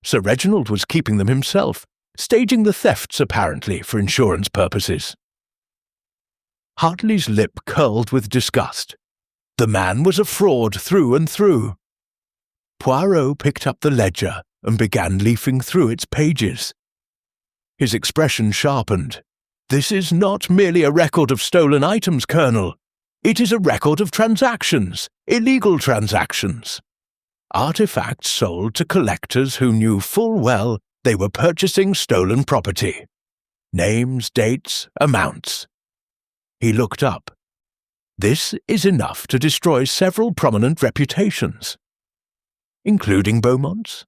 Sir Reginald was keeping them himself, staging the thefts apparently for insurance purposes. Hartley's lip curled with disgust. The man was a fraud through and through. Poirot picked up the ledger and began leafing through its pages. His expression sharpened. "This is not merely a record of stolen items, Colonel. It is a record of transactions, illegal transactions. Artifacts sold to collectors who knew full well they were purchasing stolen property. Names, dates, amounts." He looked up. "This is enough to destroy several prominent reputations." "Including Beaumont's?"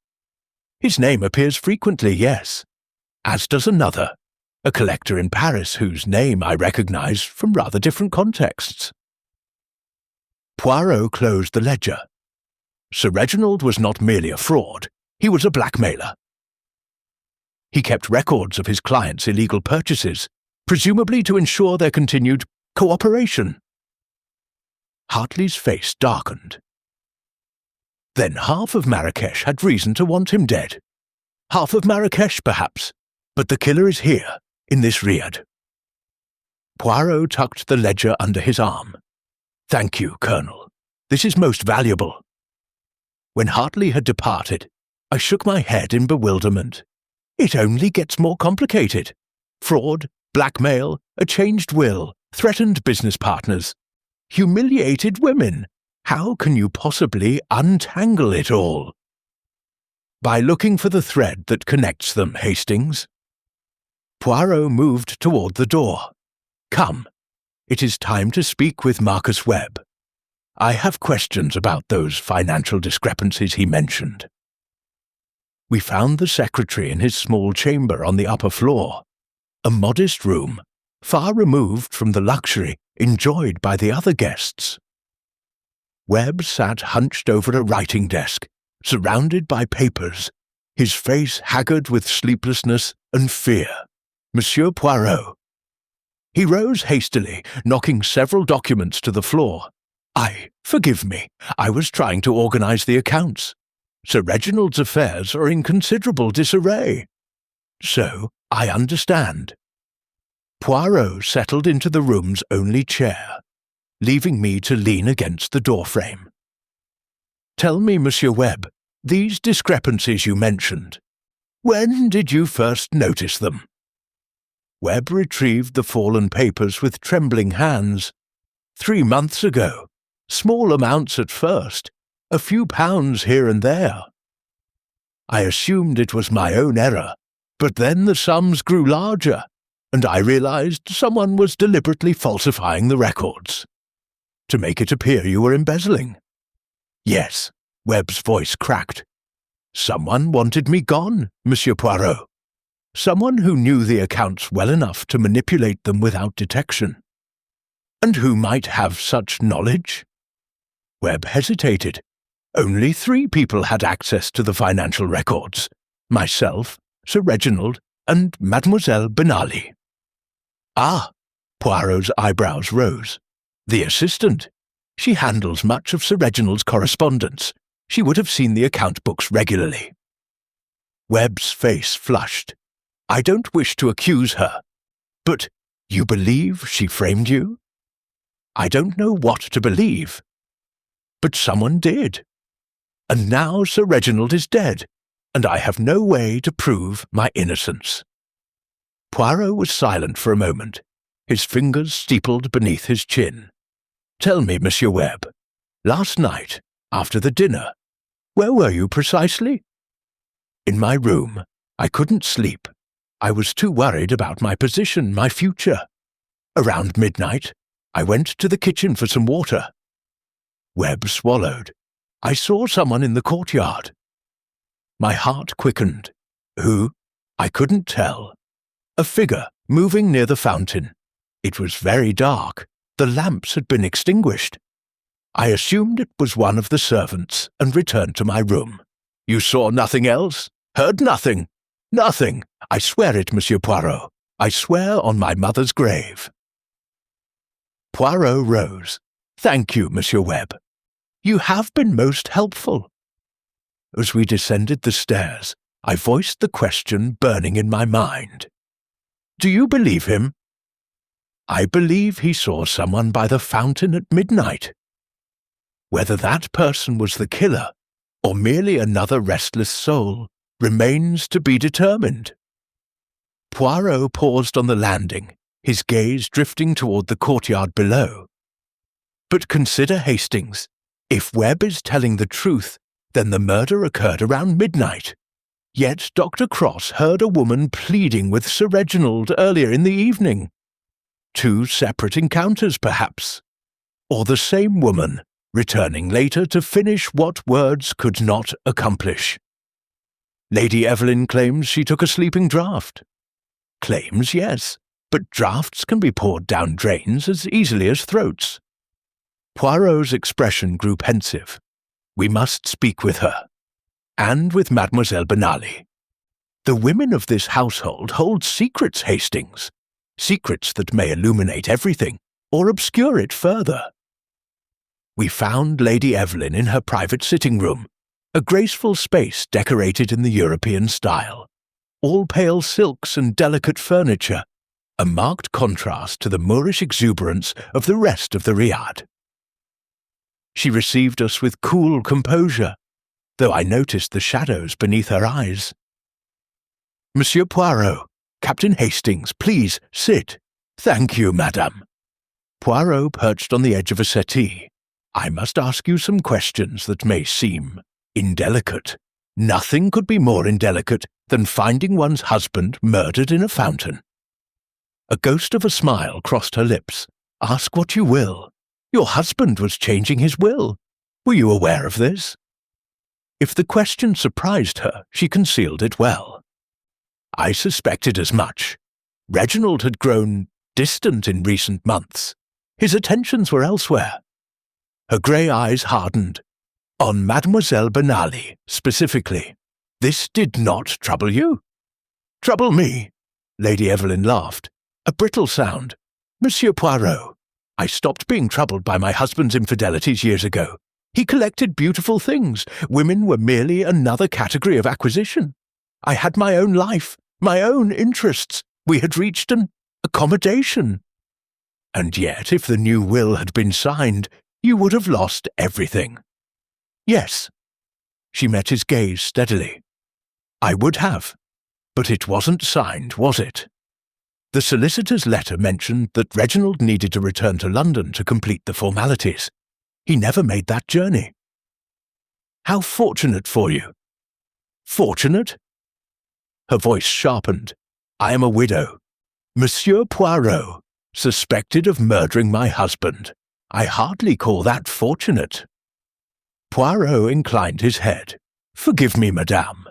"His name appears frequently, yes. As does another, a collector in Paris whose name I recognize from rather different contexts." Poirot closed the ledger. Sir Reginald was not merely a fraud, he was a blackmailer. He kept records of his clients' illegal purchases, presumably to ensure their continued cooperation. Hartley's face darkened. Then half of Marrakesh had reason to want him dead. Half of Marrakesh, perhaps, but the killer is here, in this Riad. Poirot tucked the ledger under his arm. "Thank you, Colonel. This is most valuable." When Hartley had departed, I shook my head in bewilderment. It only gets more complicated. Fraud, blackmail, a changed will, threatened business partners, humiliated women. How can you possibly untangle it all? By looking for the thread that connects them, Hastings. Poirot moved toward the door. "Come. It is time to speak with Marcus Webb. I have questions about those financial discrepancies he mentioned." We found the secretary in his small chamber on the upper floor, a modest room, far removed from the luxury enjoyed by the other guests. Webb sat hunched over a writing desk, surrounded by papers, his face haggard with sleeplessness and fear. "Monsieur Poirot." He rose hastily, knocking several documents to the floor. Forgive me, I was trying to organize the accounts. Sir Reginald's affairs are in considerable disarray." "So, I understand." Poirot settled into the room's only chair, leaving me to lean against the doorframe. "Tell me, Monsieur Webb, these discrepancies you mentioned, when did you first notice them?" Webb retrieved the fallen papers with trembling hands. 3 months ago. Small amounts at first, a few pounds here and there. I assumed it was my own error, but then the sums grew larger, and I realized someone was deliberately falsifying the records. To make it appear you were embezzling. "Yes," Webb's voice cracked. "Someone wanted me gone, Monsieur Poirot. Someone who knew the accounts well enough to manipulate them without detection. And who might have such knowledge?" Webb hesitated. "Only 3 people had access to the financial records. Myself, Sir Reginald, and Mademoiselle Benali." "Ah!" Poirot's eyebrows rose. "The assistant. She handles much of Sir Reginald's correspondence. She would have seen the account books regularly." Webb's face flushed. "I don't wish to accuse her. But you believe she framed you?" "I don't know what to believe. But someone did. And now Sir Reginald is dead, and I have no way to prove my innocence." Poirot was silent for a moment, his fingers steepled beneath his chin. "Tell me, Monsieur Webb, last night, after the dinner, where were you precisely?" "In my room. I couldn't sleep. I was too worried about my position, my future. Around midnight, I went to the kitchen for some water." Webb swallowed. "I saw someone in the courtyard." My heart quickened. Who? I couldn't tell. A figure moving near the fountain. It was very dark. The lamps had been extinguished. I assumed it was one of the servants and returned to my room. "You saw nothing else? Heard nothing?" "Nothing. I swear it, Monsieur Poirot. I swear on my mother's grave." Poirot rose. Thank you, Monsieur Webb. You have been most helpful." As we descended the stairs, I voiced the question burning in my mind. "Do you believe him?" "I believe he saw someone by the fountain at midnight. Whether that person was the killer or merely another restless soul remains to be determined." Poirot paused on the landing, his gaze drifting toward the courtyard below. "But consider, Hastings, if Webb is telling the truth, then the murder occurred around midnight. Yet Dr. Cross heard a woman pleading with Sir Reginald earlier in the evening. 2 separate encounters, perhaps. Or the same woman, returning later to finish what words could not accomplish. Lady Evelyn claims she took a sleeping draught. Claims, yes, but draughts can be poured down drains as easily as throats." Poirot's expression grew pensive. "We must speak with her. And with Mademoiselle Benali. The women of this household hold secrets, Hastings. Secrets that may illuminate everything, or obscure it further." We found Lady Evelyn in her private sitting room, a graceful space decorated in the European style, all pale silks and delicate furniture, a marked contrast to the Moorish exuberance of the rest of the Riad. She received us with cool composure, though I noticed the shadows beneath her eyes. "Monsieur Poirot, Captain Hastings, please sit." "Thank you, madame." Poirot perched on the edge of a settee. "I must ask you some questions that may seem indelicate." "Nothing could be more indelicate than finding one's husband murdered in a fountain." A ghost of a smile crossed her lips. "Ask what you will. Your husband was changing his will. Were you aware of this?" If the question surprised her, she concealed it well. "I suspected as much. Reginald had grown distant in recent months. His attentions were elsewhere." Her grey eyes hardened. "On Mademoiselle Benali, specifically. This did not trouble you?" "Trouble me?" Lady Evelyn laughed. "A brittle sound. Monsieur Poirot, I stopped being troubled by my husband's infidelities years ago. He collected beautiful things. Women were merely another category of acquisition. I had my own life, my own interests. We had reached an accommodation. And yet, if the new will had been signed, you would have lost everything." "Yes." She met his gaze steadily. "I would have. But it wasn't signed, was it? The solicitor's letter mentioned that Reginald needed to return to London to complete the formalities. He never made that journey." "How fortunate for you." "Fortunate?" Her voice sharpened. "I am a widow. Monsieur Poirot, suspected of murdering my husband. I hardly call that fortunate." Poirot inclined his head. "Forgive me, madame.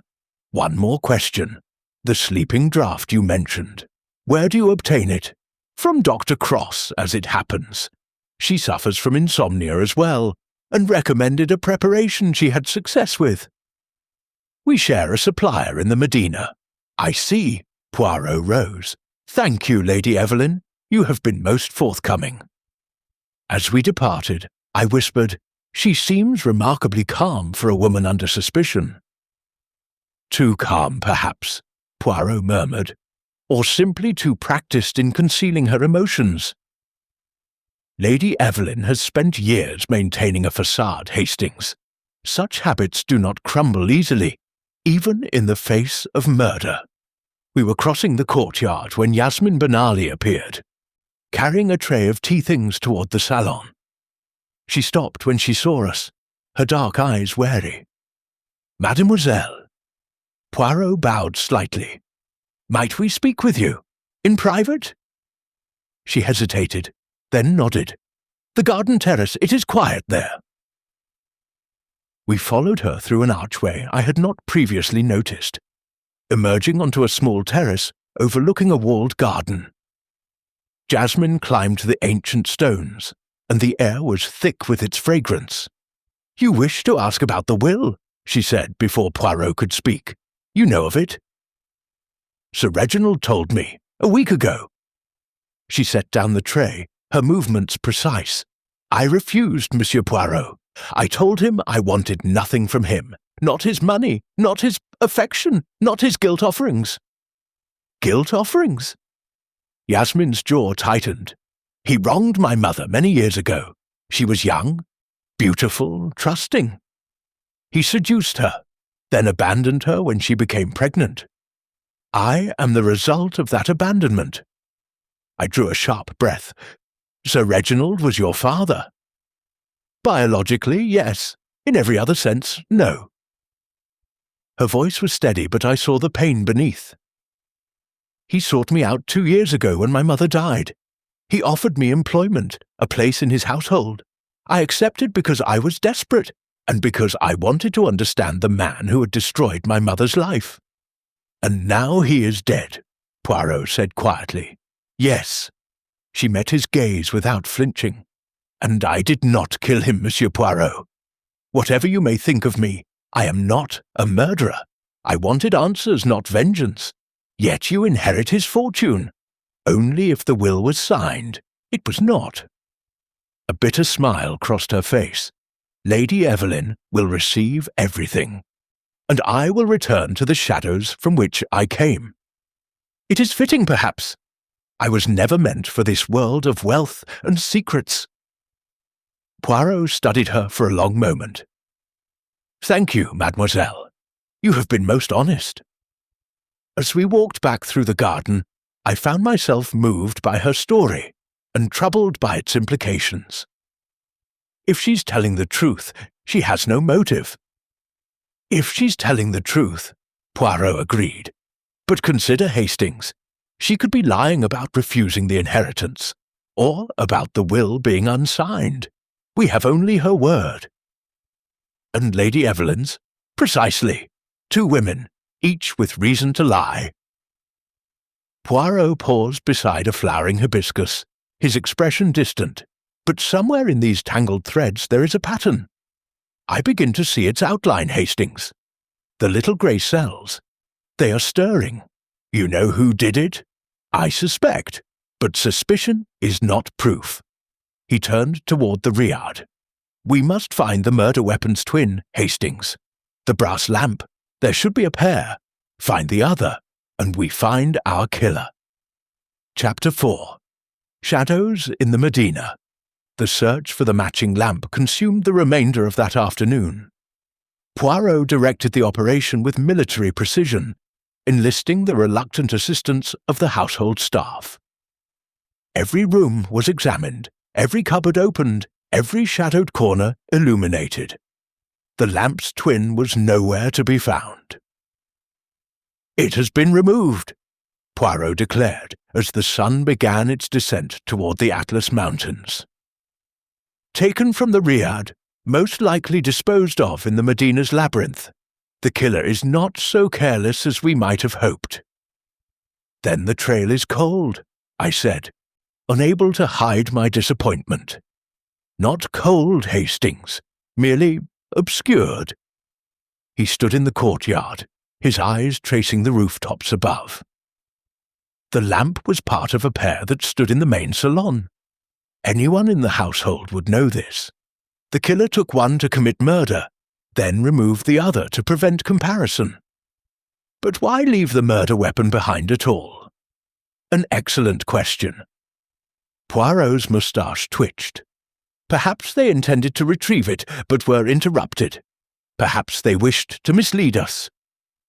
One more question. The sleeping draught you mentioned. Where do you obtain it?" "From Dr. Cross, as it happens. She suffers from insomnia as well, and recommended a preparation she had success with. We share a supplier in the Medina." "I see." Poirot rose. "Thank you, Lady Evelyn. You have been most forthcoming." As we departed, I whispered, "She seems remarkably calm for a woman under suspicion." "Too calm, perhaps," Poirot murmured, "or simply too practiced in concealing her emotions." "Lady Evelyn has spent years maintaining a facade, Hastings. Such habits do not crumble easily, even in the face of murder." We were crossing the courtyard when Yasmin Benali appeared, carrying a tray of tea things toward the salon. She stopped when she saw us, her dark eyes wary. "Mademoiselle." Poirot bowed slightly. "Might we speak with you? In private?" She hesitated, then nodded. "The garden terrace, it is quiet there." We followed her through an archway I had not previously noticed, emerging onto a small terrace overlooking a walled garden. Jasmine climbed the ancient stones, and the air was thick with its fragrance. "You wish to ask about the will," she said before Poirot could speak. "You know of it?" "Sir Reginald told me, a week ago." She set down the tray, her movements precise. I refused, Monsieur Poirot. I told him I wanted nothing from him. Not his money, not his affection, not his guilt offerings. Guilt offerings? Yasmin's jaw tightened. He wronged my mother many years ago. She was young, beautiful, trusting. He seduced her, then abandoned her when she became pregnant. I am the result of that abandonment. I drew a sharp breath. Sir Reginald was your father. Biologically, yes. In every other sense, no. Her voice was steady, but I saw the pain beneath. He sought me out 2 years ago when my mother died. He offered me employment, a place in his household. I accepted because I was desperate, and because I wanted to understand the man who had destroyed my mother's life. And now he is dead, Poirot said quietly. Yes. She met his gaze without flinching. And I did not kill him, Monsieur Poirot. Whatever you may think of me, I am not a murderer. I wanted answers, not vengeance. Yet you inherit his fortune. Only if the will was signed. It was not. A bitter smile crossed her face. Lady Evelyn will receive everything, and I will return to the shadows from which I came. It is fitting, perhaps. I was never meant for this world of wealth and secrets. Poirot studied her for a long moment. Thank you, mademoiselle. You have been most honest. As we walked back through the garden, I found myself moved by her story and troubled by its implications. If she's telling the truth, she has no motive. If she's telling the truth, Poirot agreed. But consider Hastings. She could be lying about refusing the inheritance, or about the will being unsigned. We have only her word. And Lady Evelyn's? Precisely. 2 women, each with reason to lie. Poirot paused beside a flowering hibiscus, his expression distant. But somewhere in these tangled threads there is a pattern. I begin to see its outline, Hastings. The little grey cells. They are stirring. You know who did it? I suspect, but suspicion is not proof. He turned toward the Riad. We must find the murder weapon's twin, Hastings. The brass lamp. There should be a pair. Find the other, and we find our killer. Chapter 4. Shadows in the Medina. The search for the matching lamp consumed the remainder of that afternoon. Poirot directed the operation with military precision, enlisting the reluctant assistance of the household staff. Every room was examined, every cupboard opened, every shadowed corner illuminated. The lamp's twin was nowhere to be found. It has been removed, Poirot declared as the sun began its descent toward the Atlas Mountains. Taken from the Riad, most likely disposed of in the Medina's labyrinth, the killer is not so careless as we might have hoped. Then the trail is cold, I said, unable to hide my disappointment. Not cold, Hastings, merely obscured. He stood in the courtyard, his eyes tracing the rooftops above. The lamp was part of a pair that stood in the main salon. Anyone in the household would know this. The killer took one to commit murder, then removed the other to prevent comparison. But why leave the murder weapon behind at all? An excellent question. Poirot's moustache twitched. Perhaps they intended to retrieve it, but were interrupted. Perhaps they wished to mislead us.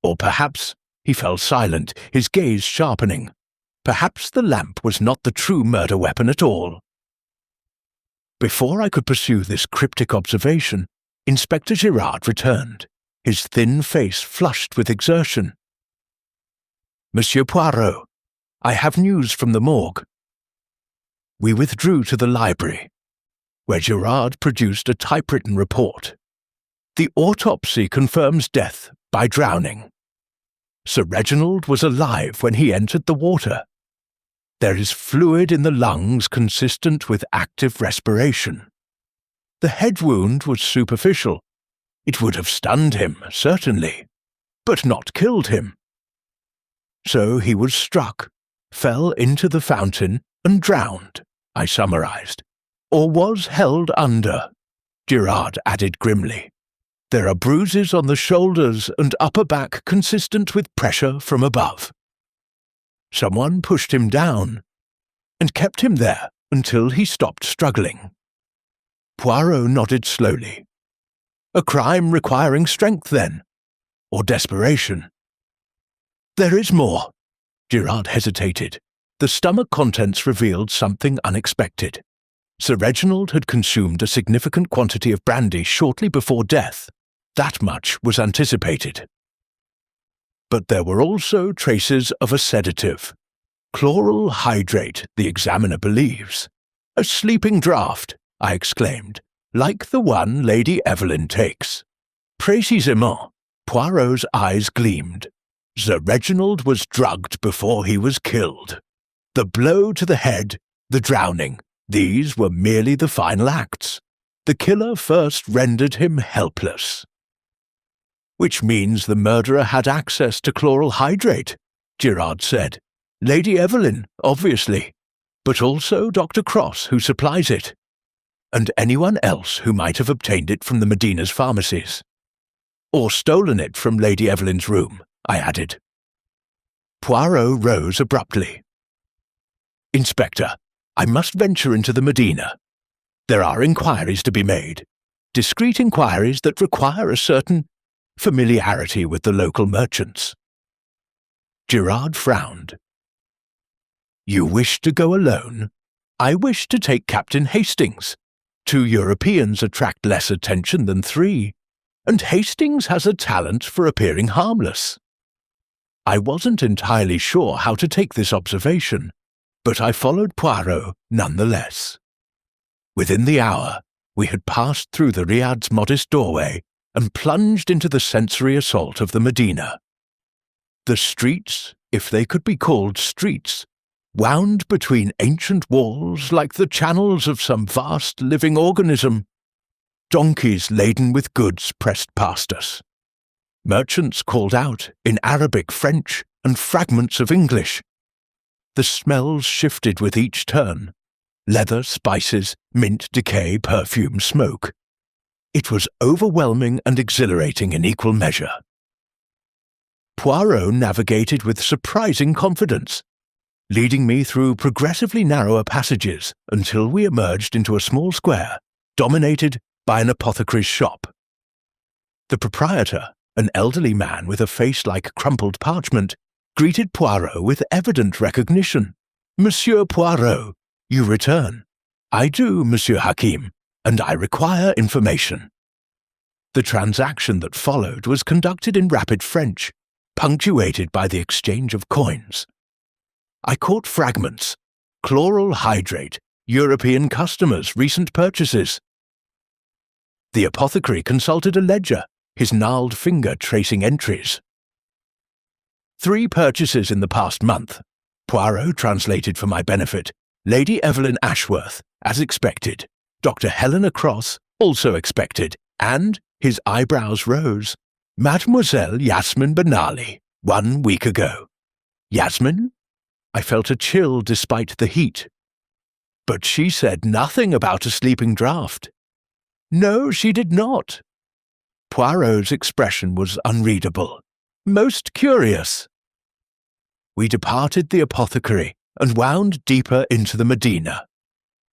Or perhaps, he fell silent, his gaze sharpening. Perhaps the lamp was not the true murder weapon at all. Before I could pursue this cryptic observation, Inspector Girard returned, his thin face flushed with exertion. Monsieur Poirot, I have news from the morgue. We withdrew to the library, where Girard produced a typewritten report. The autopsy confirms death by drowning. Sir Reginald was alive when he entered the water. There is fluid in the lungs consistent with active respiration. The head wound was superficial. It would have stunned him, certainly, but not killed him. So he was struck, fell into the fountain, and drowned, I summarized. Or was held under, Gerard added grimly. There are bruises on the shoulders and upper back consistent with pressure from above. Someone pushed him down and kept him there until he stopped struggling. Poirot nodded slowly. A crime requiring strength, then, or desperation? There is more. Gerard hesitated. The stomach contents revealed something unexpected. Sir Reginald had consumed a significant quantity of brandy shortly before death. That much was anticipated. But there were also traces of a sedative. Chloral hydrate, the examiner believes. A sleeping draught, I exclaimed, like the one Lady Evelyn takes. Précisément. Poirot's eyes gleamed. Sir Reginald was drugged before he was killed. The blow to the head, the drowning, these were merely the final acts. The killer first rendered him helpless. Which means the murderer had access to chloral hydrate, Gerard said. Lady Evelyn, obviously, but also Dr. Cross, who supplies it, and anyone else who might have obtained it from the Medina's pharmacies. Or stolen it from Lady Evelyn's room, I added. Poirot rose abruptly. Inspector, I must venture into the Medina. There are inquiries to be made, discreet inquiries that require a certain familiarity with the local merchants. Gerard frowned. You wish to go alone? I wish to take Captain Hastings. 2 Europeans attract less attention than 3, and Hastings has a talent for appearing harmless. I wasn't entirely sure how to take this observation, but I followed Poirot nonetheless. Within the hour, we had passed through the Riad's modest doorway and plunged into the sensory assault of the Medina. The streets, if they could be called streets, wound between ancient walls like the channels of some vast living organism. Donkeys laden with goods pressed past us. Merchants called out in Arabic, French, and fragments of English. The smells shifted with each turn. Leather, spices, mint, decay, perfume, smoke. It was overwhelming and exhilarating in equal measure. Poirot navigated with surprising confidence, leading me through progressively narrower passages until we emerged into a small square, dominated by an apothecary's shop. The proprietor, an elderly man with a face like crumpled parchment, greeted Poirot with evident recognition. Monsieur Poirot, you return. I do, Monsieur Hakim, and I require information. The transaction that followed was conducted in rapid French, punctuated by the exchange of coins. I caught fragments. Chloral hydrate, European customers, recent purchases. The apothecary consulted a ledger, his gnarled finger tracing entries. 3 purchases in the past month. Poirot translated for my benefit. Lady Evelyn Ashworth, as expected. Dr. Helena Cross, also expected. And, his eyebrows rose, Mademoiselle Yasmin Benali, 1 week ago. Yasmin? I felt a chill despite the heat. But she said nothing about a sleeping draught. No, she did not. Poirot's expression was unreadable. Most curious. We departed the apothecary and wound deeper into the Medina.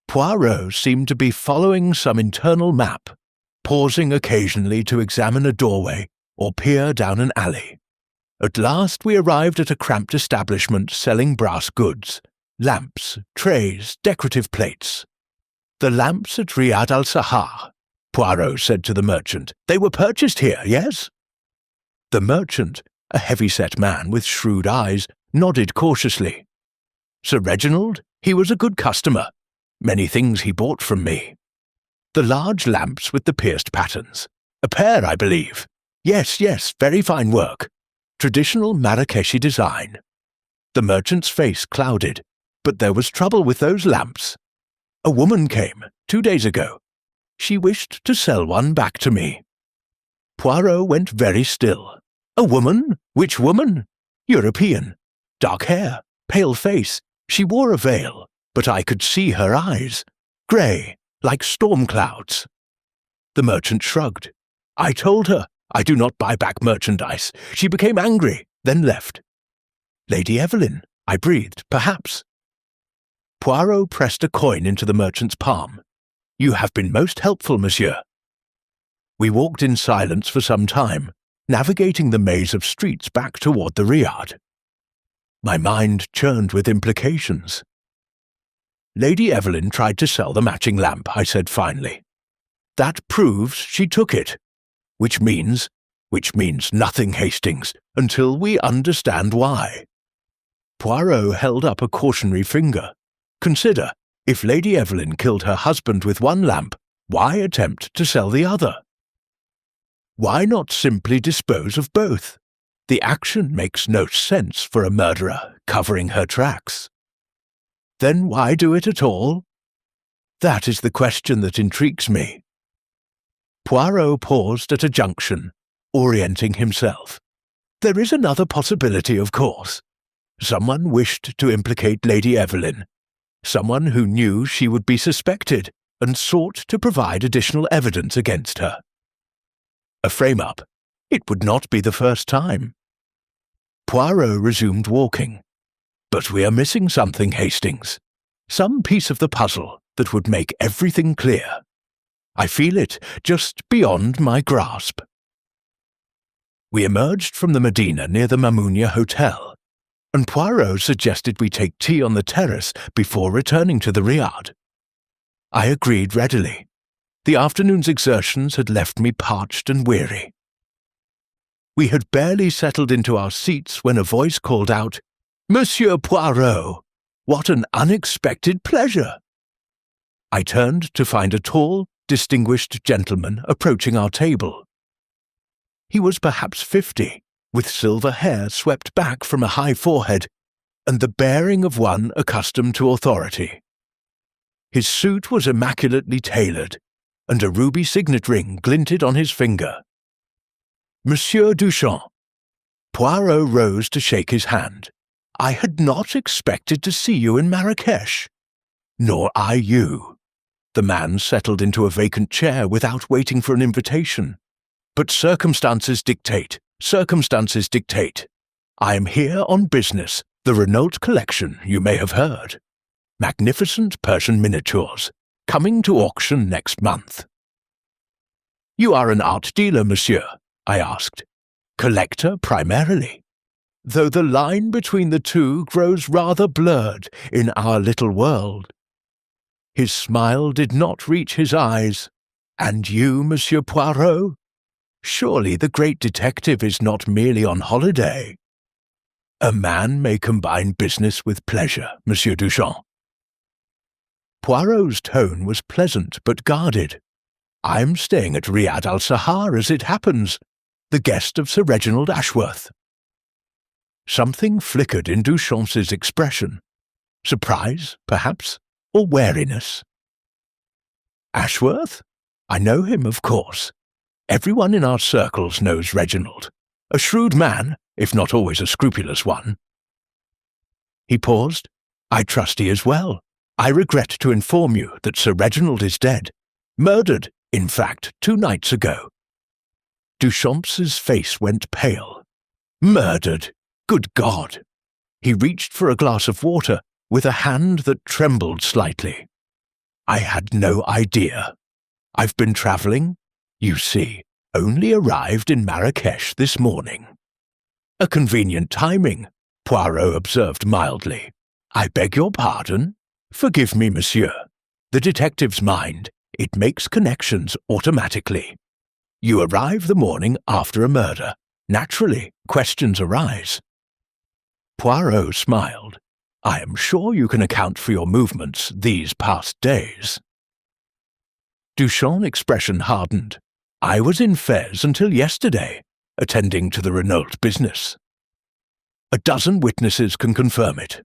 Poirot seemed to be following some internal map, pausing occasionally to examine a doorway or peer down an alley. At last we arrived at a cramped establishment selling brass goods, lamps, trays, decorative plates. The lamps at Riad Al-Sahar, Poirot said to the merchant. They were purchased here, yes? The merchant, a heavy-set man with shrewd eyes, nodded cautiously. Sir Reginald, he was a good customer. Many things he bought from me. The large lamps with the pierced patterns. A pair, I believe. Yes, very fine work. Traditional Marrakeshi design. The merchant's face clouded, but there was trouble with those lamps. A woman came 2 days ago. She wished to sell one back to me. Poirot went very still. A woman? Which woman? European. Dark hair, pale face. She wore a veil, but I could see her eyes. Grey, like storm clouds. The merchant shrugged. I told her I do not buy back merchandise. She became angry, then left. Lady Evelyn, I breathed, perhaps. Poirot pressed a coin into the merchant's palm. You have been most helpful, monsieur. We walked in silence for some time, navigating the maze of streets back toward the Riad. My mind churned with implications. Lady Evelyn tried to sell the matching lamp, I said finally. That proves she took it. Which means nothing, Hastings, until we understand why. Poirot held up a cautionary finger. Consider, if Lady Evelyn killed her husband with one lamp, why attempt to sell the other? Why not simply dispose of both? The action makes no sense for a murderer covering her tracks. Then why do it at all? That is the question that intrigues me. Poirot paused at a junction, orienting himself. There is another possibility, of course. Someone wished to implicate Lady Evelyn. Someone who knew she would be suspected and sought to provide additional evidence against her. A frame-up. It would not be the first time. Poirot resumed walking. But we are missing something, Hastings. Some piece of the puzzle that would make everything clear. I feel it just beyond my grasp. We emerged from the Medina near the Mamounia Hotel, and Poirot suggested we take tea on the terrace before returning to the Riad. I agreed readily. The afternoon's exertions had left me parched and weary. We had barely settled into our seats when a voice called out, Monsieur Poirot, what an unexpected pleasure! I turned to find a tall, distinguished gentleman approaching our table. He was perhaps 50, with silver hair swept back from a high forehead, and the bearing of one accustomed to authority. His suit was immaculately tailored, and a ruby signet ring glinted on his finger. Monsieur Duchamp. Poirot rose to shake his hand. I had not expected to see you in Marrakesh. Nor I you. The man settled into a vacant chair without waiting for an invitation. But circumstances dictate. Circumstances dictate. I am here on business, the Renault collection, you may have heard. Magnificent Persian miniatures, coming to auction next month. You are an art dealer, monsieur, I asked. Collector primarily. Though the line between the two grows rather blurred in our little world. His smile did not reach his eyes. And you, Monsieur Poirot? Surely the great detective is not merely on holiday. A man may combine business with pleasure, Monsieur Duchamp. Poirot's tone was pleasant but guarded. I'm staying at Riad Al-Sahar as it happens, the guest of Sir Reginald Ashworth. Something flickered in Duchamp's expression. Surprise, perhaps, or wariness. Ashworth? I know him, of course. Everyone in our circles knows Reginald. A shrewd man, if not always a scrupulous one. He paused. I trust he is well. I regret to inform you that Sir Reginald is dead. Murdered, in fact, 2 nights ago. Duchamp's face went pale. Murdered! Good God! He reached for a glass of water with a hand that trembled slightly. I had no idea. I've been travelling, you see, only arrived in Marrakesh this morning. A convenient timing, Poirot observed mildly. I beg your pardon? Forgive me, monsieur. The detective's mind, it makes connections automatically. You arrive the morning after a murder. Naturally, questions arise. Poirot smiled. I am sure you can account for your movements these past days. Duchamp's expression hardened. I was in Fez until yesterday, attending to the Renault business. A dozen witnesses can confirm it.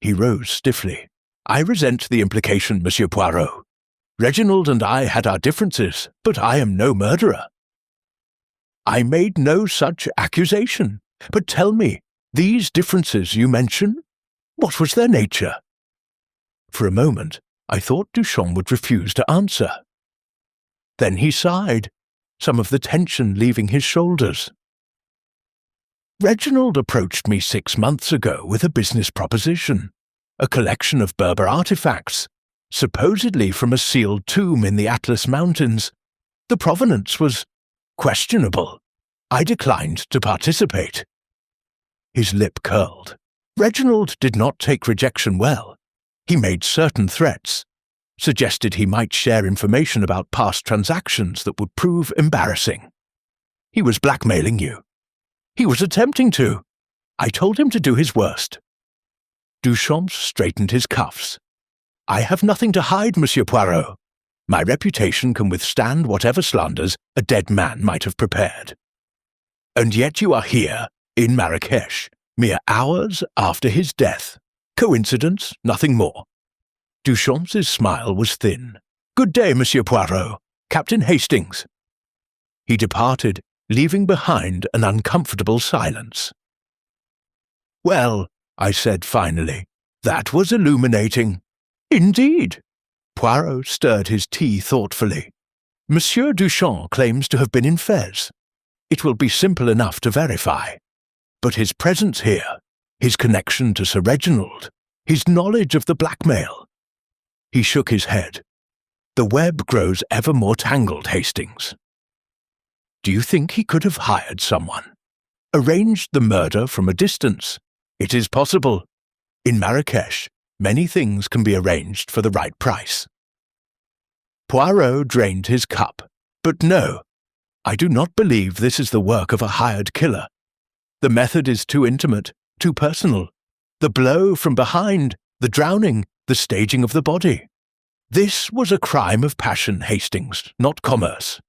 He rose stiffly. I resent the implication, Monsieur Poirot. Reginald and I had our differences, but I am no murderer. I made no such accusation. But tell me, these differences you mention, what was their nature? For a moment, I thought Duchamp would refuse to answer. Then he sighed, some of the tension leaving his shoulders. Reginald approached me 6 months ago with a business proposition, a collection of Berber artifacts, supposedly from a sealed tomb in the Atlas Mountains. The provenance was questionable. I declined to participate. His lip curled. Reginald did not take rejection well. He made certain threats, suggested he might share information about past transactions that would prove embarrassing. He was blackmailing you. He was attempting to. I told him to do his worst. Duchamp straightened his cuffs. I have nothing to hide, Monsieur Poirot. My reputation can withstand whatever slanders a dead man might have prepared. And yet you are here, in Marrakesh, mere hours after his death. Coincidence, nothing more. Duchamp's smile was thin. Good day, Monsieur Poirot. Captain Hastings. He departed, leaving behind an uncomfortable silence. Well, I said finally, that was illuminating. Indeed. Poirot stirred his tea thoughtfully. Monsieur Duchamp claims to have been in Fez. It will be simple enough to verify. But his presence here, his connection to Sir Reginald, his knowledge of the blackmail. He shook his head. The web grows ever more tangled, Hastings. Do you think he could have hired someone? Arranged the murder from a distance? It is possible. In Marrakesh, many things can be arranged for the right price. Poirot drained his cup. But no, I do not believe this is the work of a hired killer. The method is too intimate, too personal. The blow from behind, the drowning, the staging of the body. This was a crime of passion, Hastings, not commerce.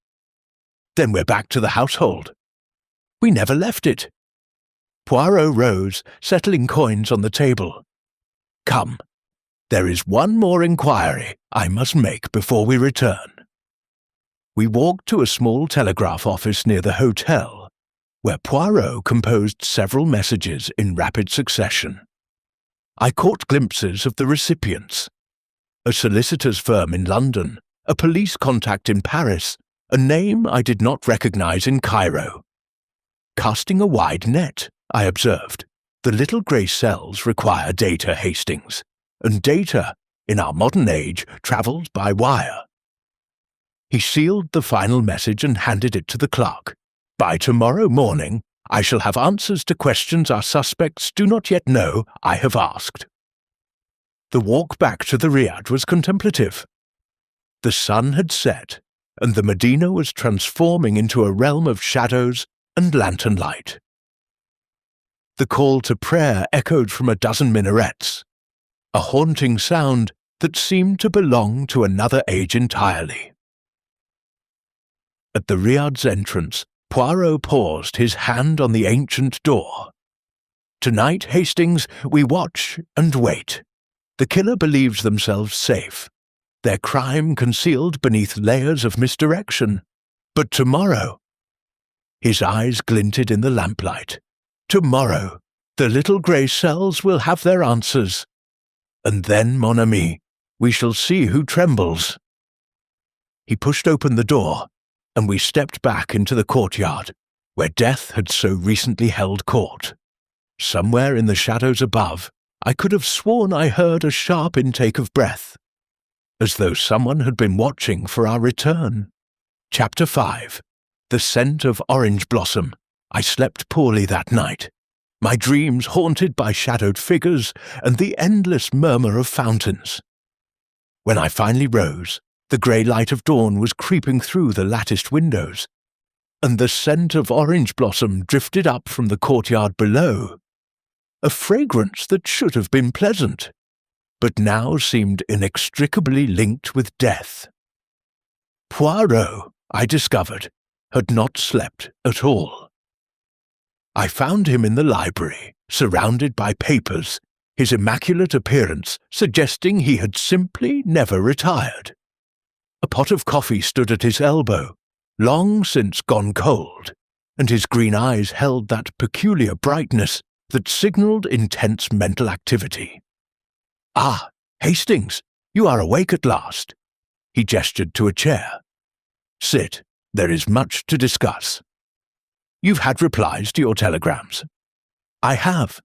Then we're back to the household. We never left it. Poirot rose, settling coins on the table. Come, there is one more inquiry I must make before we return. We walked to a small telegraph office near the hotel, where Poirot composed several messages in rapid succession. I caught glimpses of the recipients. A solicitor's firm in London, a police contact in Paris, a name I did not recognize in Cairo. Casting a wide net, I observed. The little grey cells require data, Hastings, and data, in our modern age, travels by wire. He sealed the final message and handed it to the clerk. By tomorrow morning, I shall have answers to questions our suspects do not yet know I have asked. The walk back to the Riad was contemplative. The sun had set, and the Medina was transforming into a realm of shadows and lantern light. The call to prayer echoed from a dozen minarets, a haunting sound that seemed to belong to another age entirely. At the Riad's entrance, Poirot paused, his hand on the ancient door. Tonight, Hastings, we watch and wait. The killer believes themselves safe, their crime concealed beneath layers of misdirection. But tomorrow, his eyes glinted in the lamplight. Tomorrow, the little grey cells will have their answers. And then, mon ami, we shall see who trembles. He pushed open the door, and we stepped back into the courtyard, where death had so recently held court. Somewhere in the shadows above, I could have sworn I heard a sharp intake of breath, as though someone had been watching for our return. Chapter 5. The Scent of Orange Blossom. I slept poorly that night, my dreams haunted by shadowed figures and the endless murmur of fountains. When I finally rose, the grey light of dawn was creeping through the latticed windows, and the scent of orange blossom drifted up from the courtyard below, a fragrance that should have been pleasant, but now seemed inextricably linked with death. Poirot, I discovered, had not slept at all. I found him in the library, surrounded by papers, his immaculate appearance suggesting he had simply never retired. A pot of coffee stood at his elbow, long since gone cold, and his green eyes held that peculiar brightness that signalled intense mental activity. Ah, Hastings, You are awake at last." He gestured to a chair. "Sit. There is much to discuss." "You've had replies to your telegrams." "I have."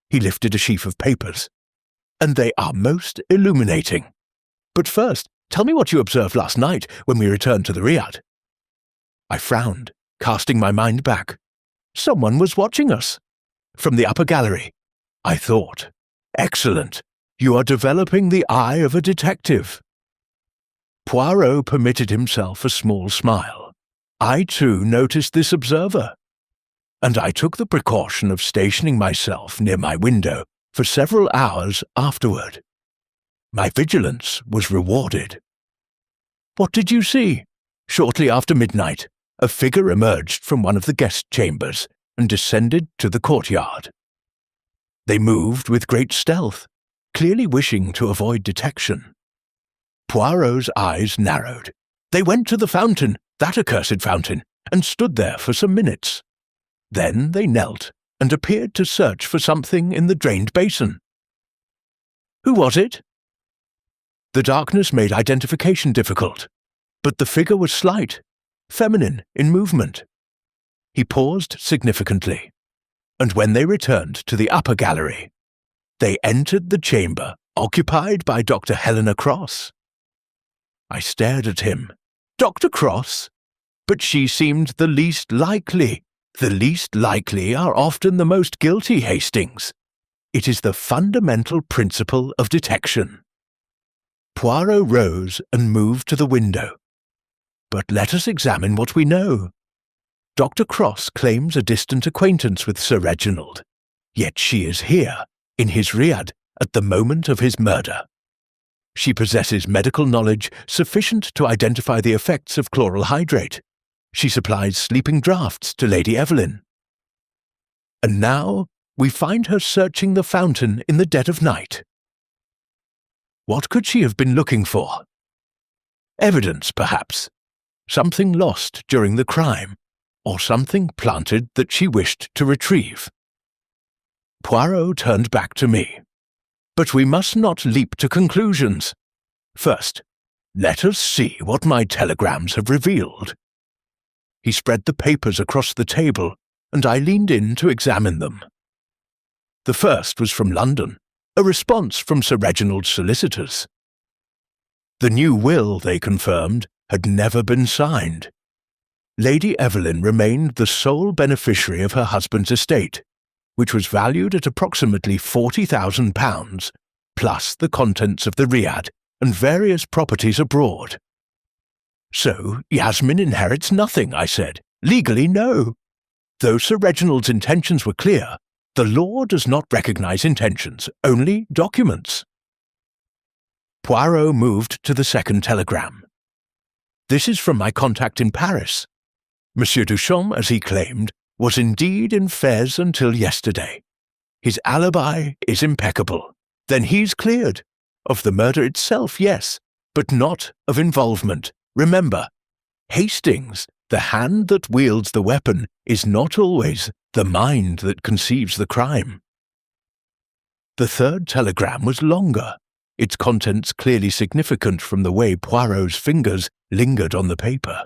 He lifted a sheaf of papers. "And they are most illuminating. But first, tell me what you observed last night when we returned to the Riad." I frowned, casting my mind back. Someone was watching us. From the upper gallery. I thought, "Excellent. You are developing the eye of a detective." Poirot permitted himself a small smile. I too noticed this observer, and I took the precaution of stationing myself near my window for several hours afterward. My vigilance was rewarded. "What did you see?" "Shortly after midnight, a figure emerged from one of the guest chambers and descended to the courtyard. They moved with great stealth, clearly wishing to avoid detection." Poirot's eyes narrowed. "They went to the fountain, that accursed fountain, and stood there for some minutes. Then they knelt and appeared to search for something in the drained basin." "Who was it?" The darkness made identification difficult, but the figure was slight, feminine in movement. He paused significantly, and when they returned to the upper gallery, they entered the chamber occupied by Dr. Helena Cross. I stared at him. Dr. Cross? But she seemed the least likely. The least likely are often the most guilty, Hastings. It is the fundamental principle of detection. Poirot rose and moved to the window. "But let us examine what we know. Dr. Cross claims a distant acquaintance with Sir Reginald, yet she is here, in his Riad, at the moment of his murder. She possesses medical knowledge sufficient to identify the effects of chloral hydrate. She supplies sleeping draughts to Lady Evelyn. And now we find her searching the fountain in the dead of night. What could she have been looking for? Evidence, perhaps. Something lost during the crime, or something planted that she wished to retrieve." Poirot turned back to me. "But we must not leap to conclusions. First, let us see what my telegrams have revealed." He spread the papers across the table, and I leaned in to examine them. The first was from London, a response from Sir Reginald's solicitors. The new will, they confirmed, had never been signed. Lady Evelyn remained the sole beneficiary of her husband's estate, which was valued at approximately £40,000, plus the contents of the Riad and various properties abroad. "So Yasmin inherits nothing," I said. "Legally, no. Though Sir Reginald's intentions were clear, the law does not recognise intentions, only documents." Poirot moved to the second telegram. "This is from my contact in Paris. Monsieur Duchamp, as he claimed, was indeed in Fez until yesterday. His alibi is impeccable. Then he's cleared. Of the murder itself, yes, but not of involvement. Remember, Hastings, the hand that wields the weapon, is not always the mind that conceives the crime." The third telegram was longer, its contents clearly significant from the way Poirot's fingers lingered on the paper.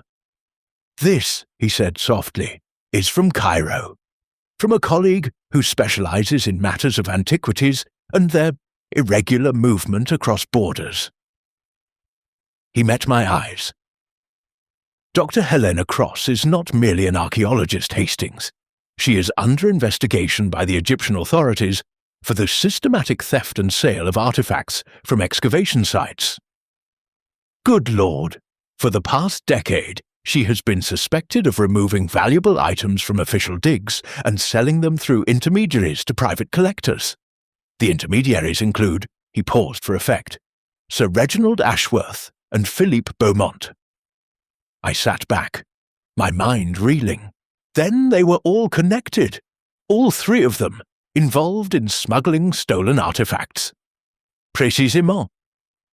"This," he said softly, "is from Cairo, from a colleague who specializes in matters of antiquities and their irregular movement across borders." He met my eyes. "Dr. Helena Cross is not merely an archaeologist, Hastings. She is under investigation by the Egyptian authorities for the systematic theft and sale of artifacts from excavation sites. Good Lord, for the past decade, she has been suspected of removing valuable items from official digs and selling them through intermediaries to private collectors. The intermediaries include," he paused for effect, "Sir Reginald Ashworth and Philippe Beaumont." I sat back, my mind reeling. Then they were all connected, all three of them, involved in smuggling stolen artifacts. Précisément.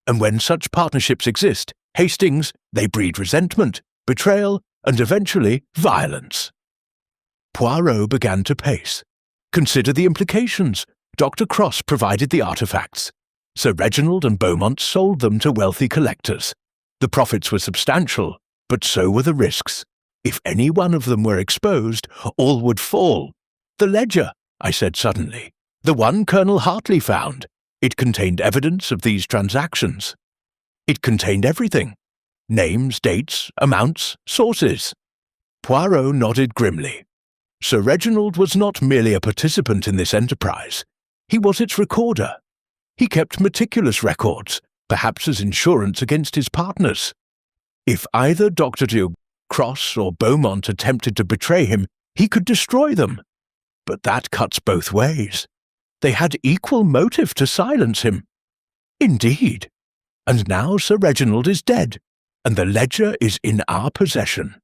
And when such partnerships exist, Hastings, they breed resentment, betrayal, and eventually violence. Poirot began to pace. "Consider the implications. Dr. Cross provided the artifacts. Sir Reginald and Beaumont sold them to wealthy collectors. The profits were substantial, but so were the risks. If any one of them were exposed, all would fall. The ledger, I said suddenly. The one Colonel Hartley found. It contained evidence of these transactions. It contained everything. Names, dates, amounts, sources. Poirot nodded grimly. Sir Reginald was not merely a participant in this enterprise. He was its recorder. He kept meticulous records, perhaps as insurance against his partners. If either Dr. Cross or Beaumont attempted to betray him, he could destroy them. But that cuts both ways. They had equal motive to silence him. Indeed. And now Sir Reginald is dead, and the ledger is in our possession.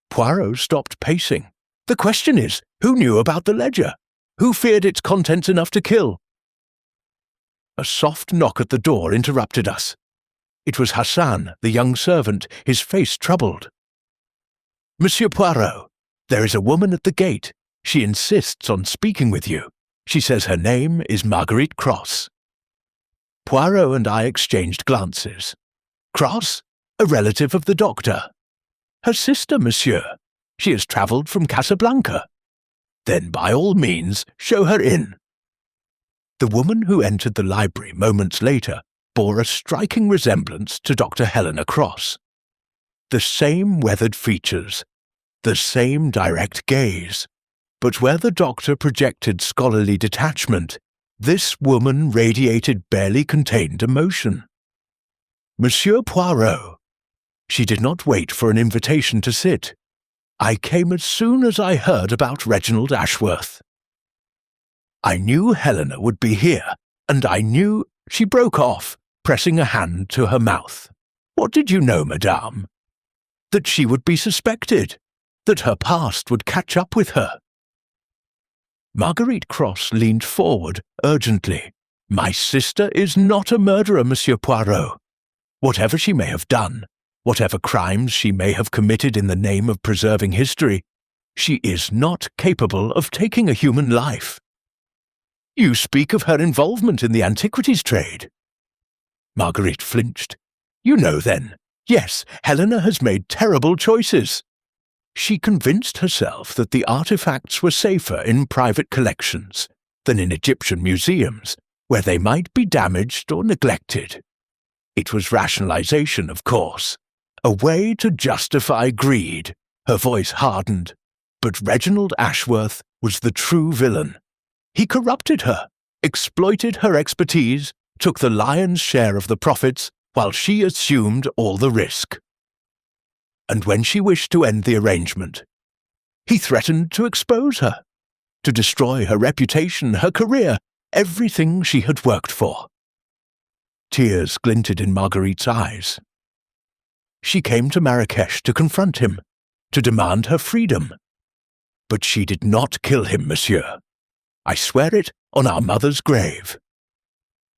Poirot stopped pacing. The question is, who knew about the ledger? Who feared its contents enough to kill? A soft knock at the door interrupted us. It was Hassan, the young servant, his face troubled. Monsieur Poirot, there is a woman at the gate. She insists on speaking with you. She says her name is Marguerite Cross. Poirot and I exchanged glances. Cross? A relative of the doctor. Her sister, monsieur. She has travelled from Casablanca. Then by all means, show her in. The woman who entered the library moments later bore a striking resemblance to Dr. Helena Cross. The same weathered features, the same direct gaze, but where the doctor projected scholarly detachment, this woman radiated barely contained emotion. Monsieur Poirot. She did not wait for an invitation to sit. I came as soon as I heard about Reginald Ashworth. I knew Helena would be here, and I knew— She broke off, pressing a hand to her mouth. What did you know, madame? That she would be suspected, that her past would catch up with her. Marguerite Cross leaned forward urgently. My sister is not a murderer, Monsieur Poirot. Whatever she may have done, whatever crimes she may have committed in the name of preserving history, she is not capable of taking a human life. You speak of her involvement in the antiquities trade. Marguerite flinched. You know then. Yes, Helena has made terrible choices. She convinced herself that the artifacts were safer in private collections than in Egyptian museums, where they might be damaged or neglected. It was rationalization, of course, a way to justify greed. Her voice hardened. But Reginald Ashworth was the true villain. He corrupted her, exploited her expertise, took the lion's share of the profits, while she assumed all the risk. And when she wished to end the arrangement, he threatened to expose her, to destroy her reputation, her career, everything she had worked for. Tears glinted in Marguerite's eyes. She came to Marrakesh to confront him, to demand her freedom. But she did not kill him, monsieur. I swear it on our mother's grave.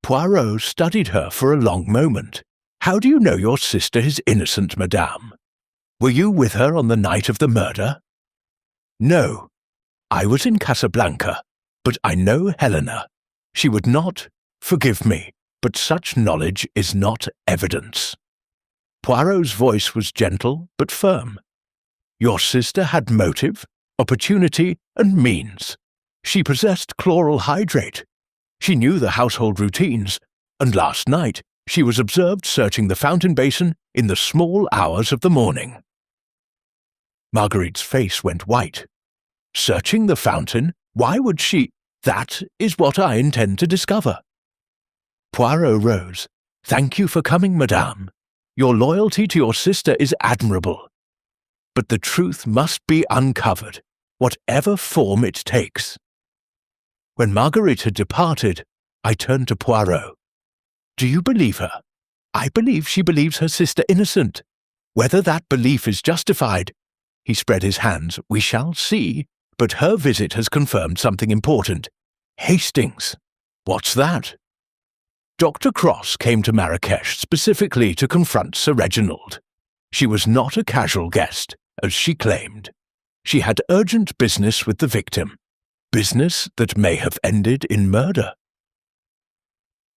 Poirot studied her for a long moment. How do you know your sister is innocent, madame? Were you with her on the night of the murder? No. I was in Casablanca, but I know Helena. She would not— Forgive me, but such knowledge is not evidence. Poirot's voice was gentle but firm. Your sister had motive, opportunity, and means. She possessed chloral hydrate. She knew the household routines, and last night she was observed searching the fountain basin in the small hours of the morning. Marguerite's face went white. Searching the fountain? Why would she— That is what I intend to discover. Poirot rose. Thank you for coming, madame. Your loyalty to your sister is admirable. But the truth must be uncovered, whatever form it takes. When Marguerite had departed, I turned to Poirot. Do you believe her? I believe she believes her sister innocent. Whether that belief is justified— He spread his hands. We shall see. But her visit has confirmed something important. Hastings. What's that? Dr. Cross came to Marrakesh specifically to confront Sir Reginald. She was not a casual guest, as she claimed. She had urgent business with the victim. Business that may have ended in murder.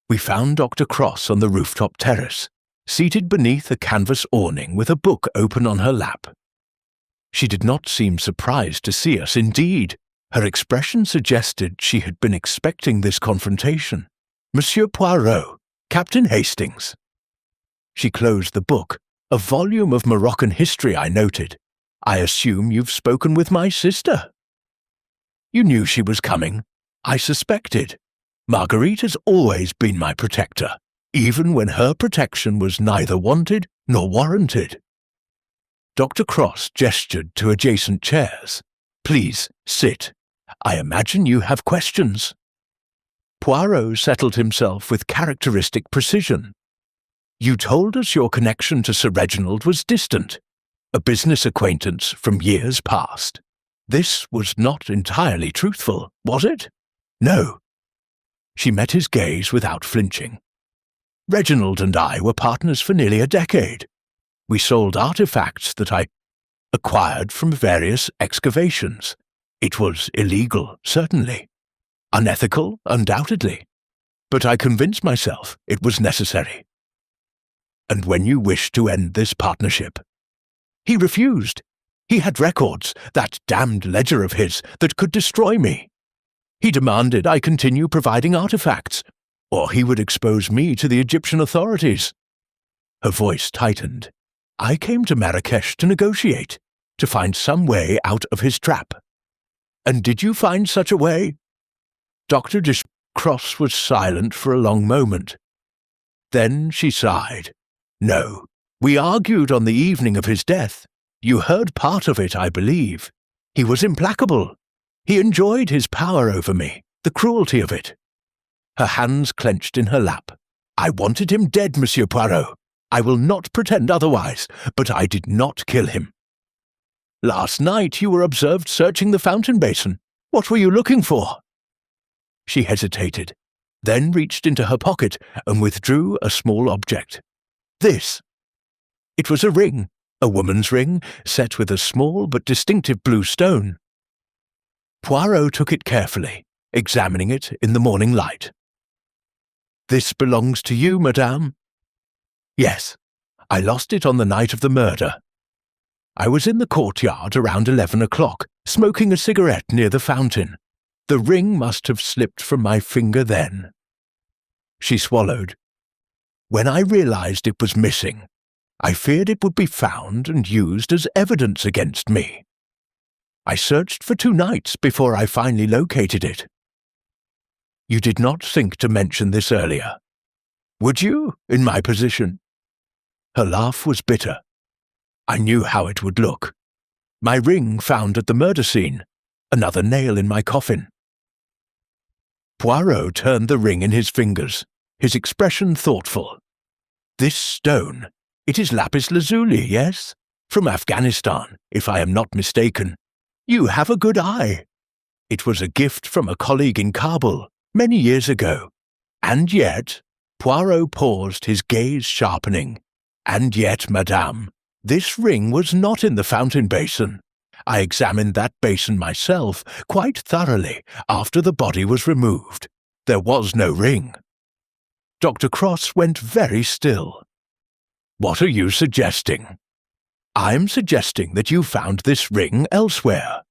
We found Dr. Cross on the rooftop terrace, seated beneath a canvas awning with a book open on her lap. She did not seem surprised to see us. Indeed, her expression suggested she had been expecting this confrontation. "Monsieur Poirot, Captain Hastings." She closed the book, a volume of Moroccan history, I noted. "I assume you've spoken with my sister." "You knew she was coming." "I suspected. Marguerite has always been my protector, even when her protection was neither wanted nor warranted." Dr. Cross gestured to adjacent chairs. "Please, sit. I imagine you have questions." Poirot settled himself with characteristic precision. "You told us your connection to Sir Reginald was distant, a business acquaintance from years past. This was not entirely truthful, was it?" "No." She met his gaze without flinching. "Reginald and I were partners for nearly a decade. We sold artifacts that I acquired from various excavations. It was illegal, certainly. Unethical, undoubtedly. But I convinced myself it was necessary." "And when you wished to end this partnership?" "He refused. He had records, that damned ledger of his, that could destroy me. He demanded I continue providing artifacts, or he would expose me to the Egyptian authorities." Her voice tightened. "I came to Marrakesh to negotiate, to find some way out of his trap." "And did you find such a way?" Dr. Cross was silent for a long moment. Then she sighed. "No, we argued on the evening of his death. You heard part of it, I believe. He was implacable. He enjoyed his power over me, the cruelty of it." Her hands clenched in her lap. "I wanted him dead, Monsieur Poirot. I will not pretend otherwise, but I did not kill him." "Last night you were observed searching the fountain basin. What were you looking for?" She hesitated, then reached into her pocket and withdrew a small object. "This." It was a ring, a woman's ring, set with a small but distinctive blue stone. Poirot took it carefully, examining it in the morning light. "This belongs to you, madame?" "Yes. I lost it on the night of the murder. I was in the courtyard around 11 o'clock, smoking a cigarette near the fountain. The ring must have slipped from my finger then." She swallowed. "When I realized it was missing, I feared it would be found and used as evidence against me. I searched for 2 nights before I finally located it." "You did not think to mention this earlier. Would you, in my position?" Her laugh was bitter. "I knew how it would look. My ring found at the murder scene, another nail in my coffin." Poirot turned the ring in his fingers, his expression thoughtful. "This stone, it is lapis lazuli, yes? From Afghanistan, if I am not mistaken. You have a good eye. It was a gift from a colleague in Kabul, many years ago. And yet," Poirot paused, his gaze sharpening, "and yet, madame, this ring was not in the fountain basin. I examined that basin myself quite thoroughly after the body was removed. There was no ring." Dr. Cross went very still. "What are you suggesting?" "I'm suggesting that you found this ring elsewhere,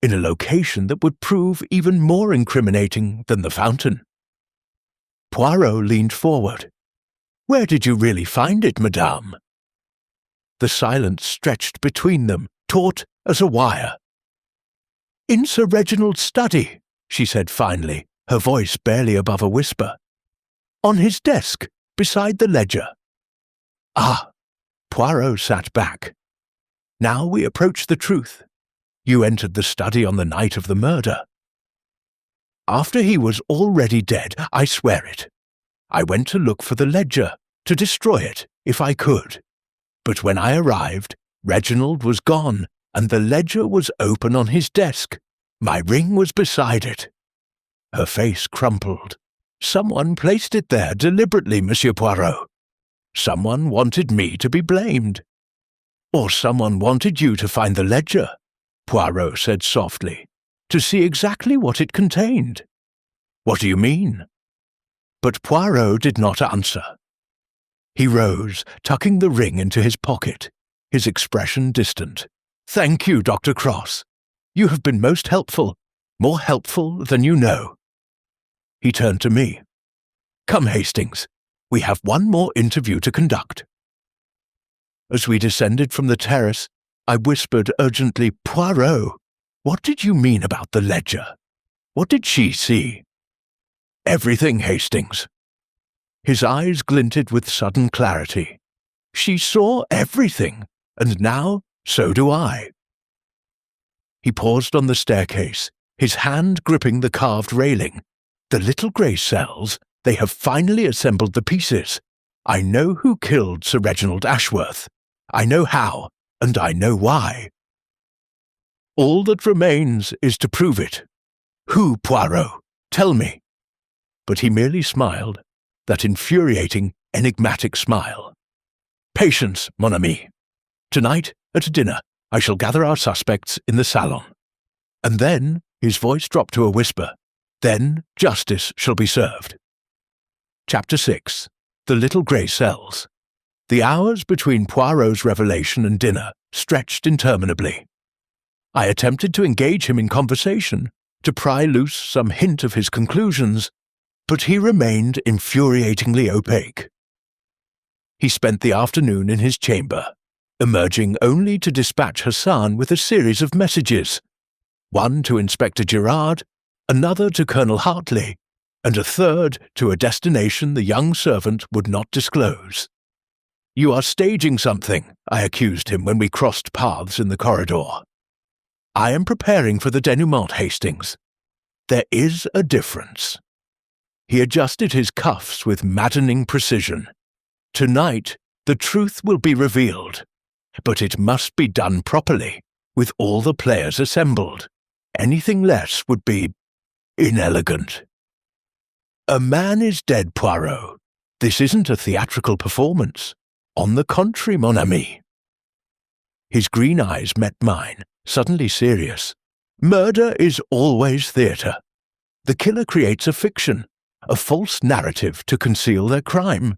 in a location that would prove even more incriminating than the fountain." Poirot leaned forward. "Where did you really find it, madame?" The silence stretched between them, taut as a wire. "In Sir Reginald's study," she said finally, her voice barely above a whisper. "On his desk, beside the ledger." "Ah!" Poirot sat back. "Now we approach the truth. You entered the study on the night of the murder." "After he was already dead, I swear it. I went to look for the ledger, to destroy it, if I could. But when I arrived, Reginald was gone, and the ledger was open on his desk. My ring was beside it." Her face crumpled. "Someone placed it there deliberately, Monsieur Poirot. Someone wanted me to be blamed." "Or someone wanted you to find the ledger," Poirot said softly, "to see exactly what it contained." "What do you mean?" But Poirot did not answer. He rose, tucking the ring into his pocket, his expression distant. "Thank you, Dr. Cross. You have been most helpful, more helpful than you know." He turned to me. "Come, Hastings. We have one more interview to conduct." As we descended from the terrace, I whispered urgently, "Poirot, what did you mean about the ledger? What did she see?" "Everything, Hastings." His eyes glinted with sudden clarity. "She saw everything, and now so do I." He paused on the staircase, his hand gripping the carved railing. "The little grey cells, they have finally assembled the pieces. I know who killed Sir Reginald Ashworth. I know how, and I know why. All that remains is to prove it. Who, Poirot? Tell me." But he merely smiled, that infuriating, enigmatic smile. "Patience, mon ami. Tonight, at dinner, I shall gather our suspects in the salon. And then," his voice dropped to a whisper, "then justice shall be served." Chapter 6. The Little Grey Cells. The hours between Poirot's revelation and dinner stretched interminably. I attempted to engage him in conversation, to pry loose some hint of his conclusions, but he remained infuriatingly opaque. He spent the afternoon in his chamber, emerging only to dispatch Hassan with a series of messages, one to Inspector Gerard, another to Colonel Hartley, and a third to a destination the young servant would not disclose. "You are staging something," I accused him when we crossed paths in the corridor. "I am preparing for the denouement, Hastings. There is a difference." He adjusted his cuffs with maddening precision. "Tonight, the truth will be revealed, but it must be done properly, with all the players assembled. Anything less would be inelegant." "A man is dead, Poirot. This isn't a theatrical performance. On the contrary, mon ami." His green eyes met mine, suddenly serious. "Murder is always theatre. The killer creates a fiction, a false narrative to conceal their crime.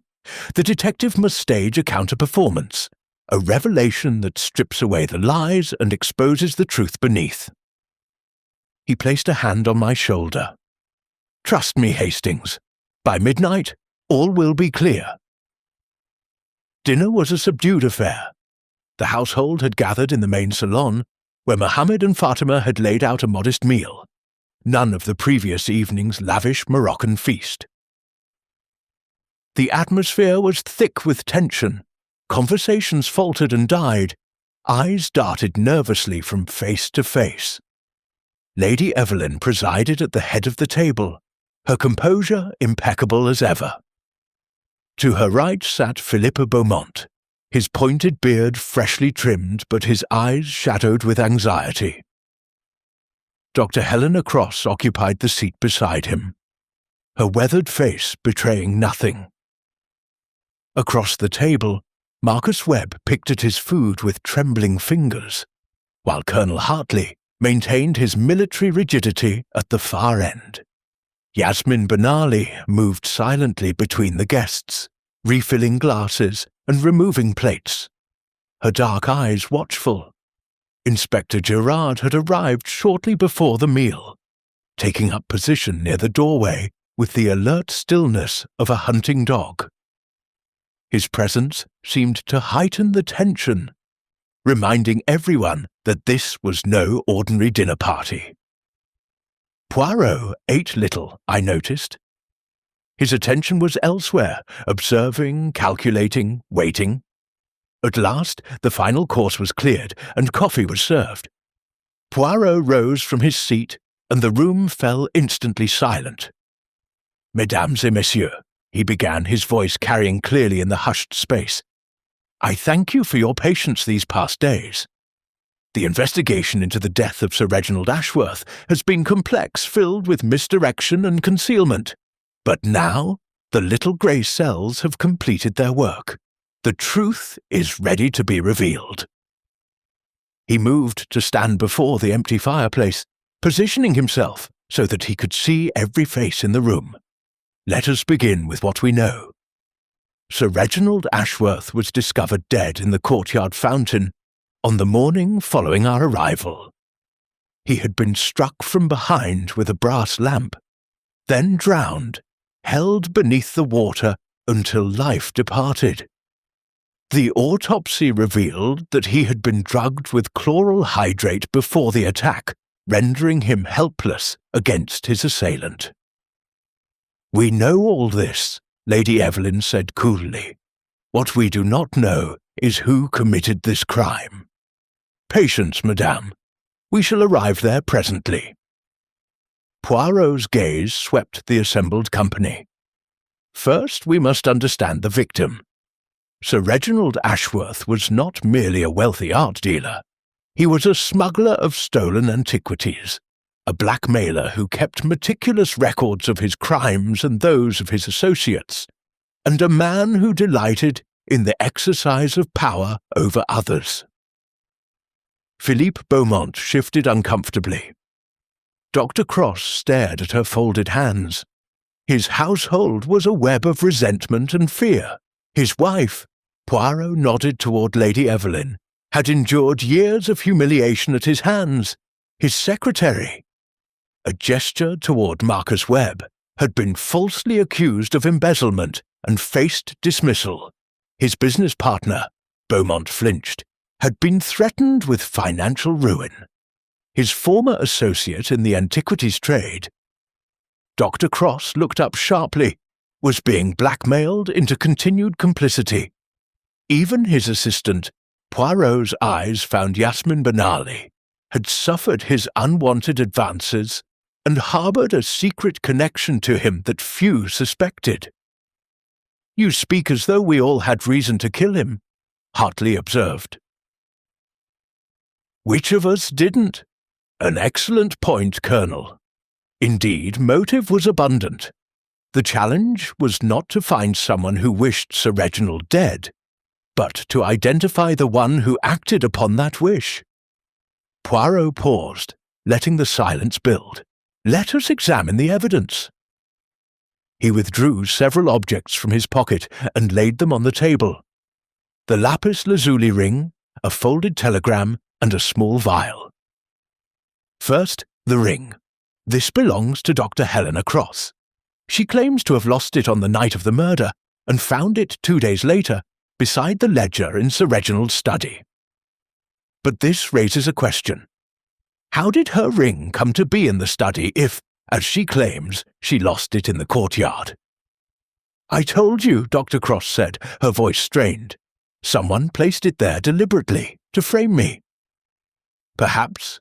The detective must stage a counter-performance, a revelation that strips away the lies and exposes the truth beneath." He placed a hand on my shoulder. "Trust me, Hastings. By midnight, all will be clear." Dinner was a subdued affair. The household had gathered in the main salon, where Mohammed and Fatima had laid out a modest meal, none of the previous evening's lavish Moroccan feast. The atmosphere was thick with tension. Conversations faltered and died. Eyes darted nervously from face to face. Lady Evelyn presided at the head of the table, her composure impeccable as ever. To her right sat Philippa Beaumont, his pointed beard freshly trimmed but his eyes shadowed with anxiety. Dr. Helena Cross occupied the seat beside him, her weathered face betraying nothing. Across the table, Marcus Webb picked at his food with trembling fingers, while Colonel Hartley maintained his military rigidity at the far end. Yasmin Benali moved silently between the guests, refilling glasses and removing plates, her dark eyes watchful. Inspector Gerard had arrived shortly before the meal, taking up position near the doorway with the alert stillness of a hunting dog. His presence seemed to heighten the tension, reminding everyone that this was no ordinary dinner party. Poirot ate little, I noticed. His attention was elsewhere, observing, calculating, waiting. At last, the final course was cleared, and coffee was served. Poirot rose from his seat, and the room fell instantly silent. "Mesdames et messieurs," he began, his voice carrying clearly in the hushed space, "I thank you for your patience these past days. The investigation into the death of Sir Reginald Ashworth has been complex, filled with misdirection and concealment. But now, the little grey cells have completed their work. The truth is ready to be revealed." He moved to stand before the empty fireplace, positioning himself so that he could see every face in the room. Let us begin with what we know. Sir Reginald Ashworth was discovered dead in the courtyard fountain on the morning following our arrival. He had been struck from behind with a brass lamp, then drowned, held beneath the water until life departed. The autopsy revealed that he had been drugged with chloral hydrate before the attack, rendering him helpless against his assailant. "We know all this," Lady Evelyn said coolly. "What we do not know is who committed this crime. Patience, madame. We shall arrive there presently." Poirot's gaze swept the assembled company. First, we must understand the victim. Sir Reginald Ashworth was not merely a wealthy art dealer. He was a smuggler of stolen antiquities, a blackmailer who kept meticulous records of his crimes and those of his associates, and a man who delighted in the exercise of power over others. Philippe Beaumont shifted uncomfortably. Dr. Cross stared at her folded hands. His household was a web of resentment and fear. His wife, Poirot nodded toward Lady Evelyn, had endured years of humiliation at his hands. His secretary, a gesture toward Marcus Webb, had been falsely accused of embezzlement and faced dismissal. His business partner, Beaumont flinched, had been threatened with financial ruin. His former associate in the antiquities trade, Dr. Cross looked up sharply, was being blackmailed into continued complicity. Even his assistant, Poirot's eyes found Yasmin Benali, had suffered his unwanted advances and harbored a secret connection to him that few suspected. "You speak as though we all had reason to kill him," Hartley observed. "Which of us didn't? An excellent point, Colonel. Indeed, motive was abundant. The challenge was not to find someone who wished Sir Reginald dead, but to identify the one who acted upon that wish." Poirot paused, letting the silence build. "Let us examine the evidence." He withdrew several objects from his pocket and laid them on the table. The lapis lazuli ring, a folded telegram, and a small vial. First, the ring. This belongs to Dr. Helena Cross. She claims to have lost it on the night of the murder and found it 2 days later beside the ledger in Sir Reginald's study. But this raises a question. How did her ring come to be in the study if, as she claims, she lost it in the courtyard? "I told you," Dr. Cross said, her voice strained. "Someone placed it there deliberately, to frame me. Perhaps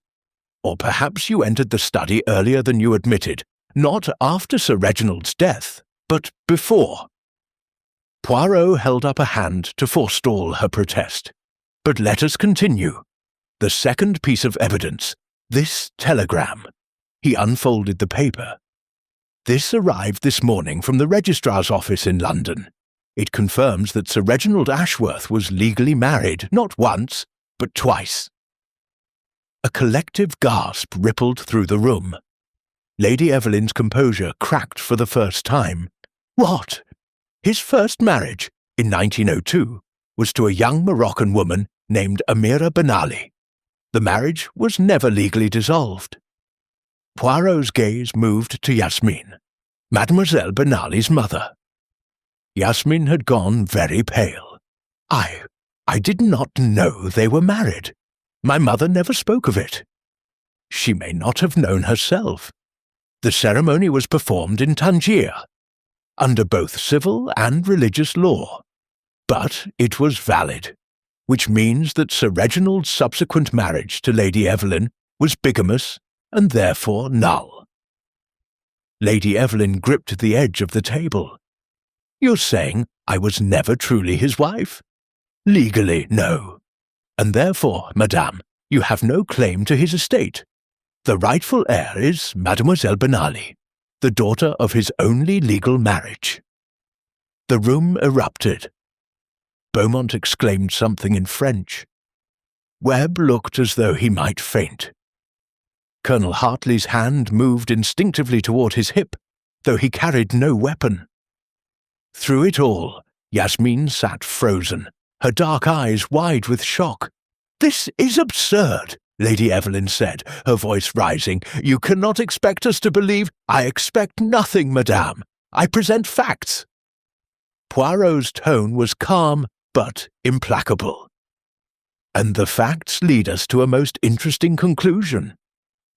you entered the study earlier than you admitted, not after Sir Reginald's death, but before." Poirot held up a hand to forestall her protest. "But let us continue. The second piece of evidence, this telegram." He unfolded the paper. "This arrived this morning from the registrar's office in London. It confirms that Sir Reginald Ashworth was legally married not once, but twice." A collective gasp rippled through the room. Lady Evelyn's composure cracked for the first time. "What? His first marriage, in 1902, was to a young Moroccan woman named Amira Benali. The marriage was never legally dissolved." Poirot's gaze moved to Yasmin, Mademoiselle Benali's mother. Yasmin had gone very pale. I did not know they were married. My mother never spoke of it." She may not have known herself. The ceremony was performed in Tangier, under both civil and religious law. But it was valid, which means that Sir Reginald's subsequent marriage to Lady Evelyn was bigamous and therefore null. Lady Evelyn gripped the edge of the table. "You're saying I was never truly his wife?" "Legally, no. And therefore, madame, you have no claim to his estate. The rightful heir is Mademoiselle Benali, the daughter of his only legal marriage." The room erupted. Beaumont exclaimed something in French. Webb looked as though he might faint. Colonel Hartley's hand moved instinctively toward his hip, though he carried no weapon. Through it all, Yasmin sat frozen, her dark eyes wide with shock. "This is absurd," Lady Evelyn said, her voice rising. "You cannot expect us to believe—" "I expect nothing, madame. I present facts." Poirot's tone was calm but implacable. "And the facts lead us to a most interesting conclusion.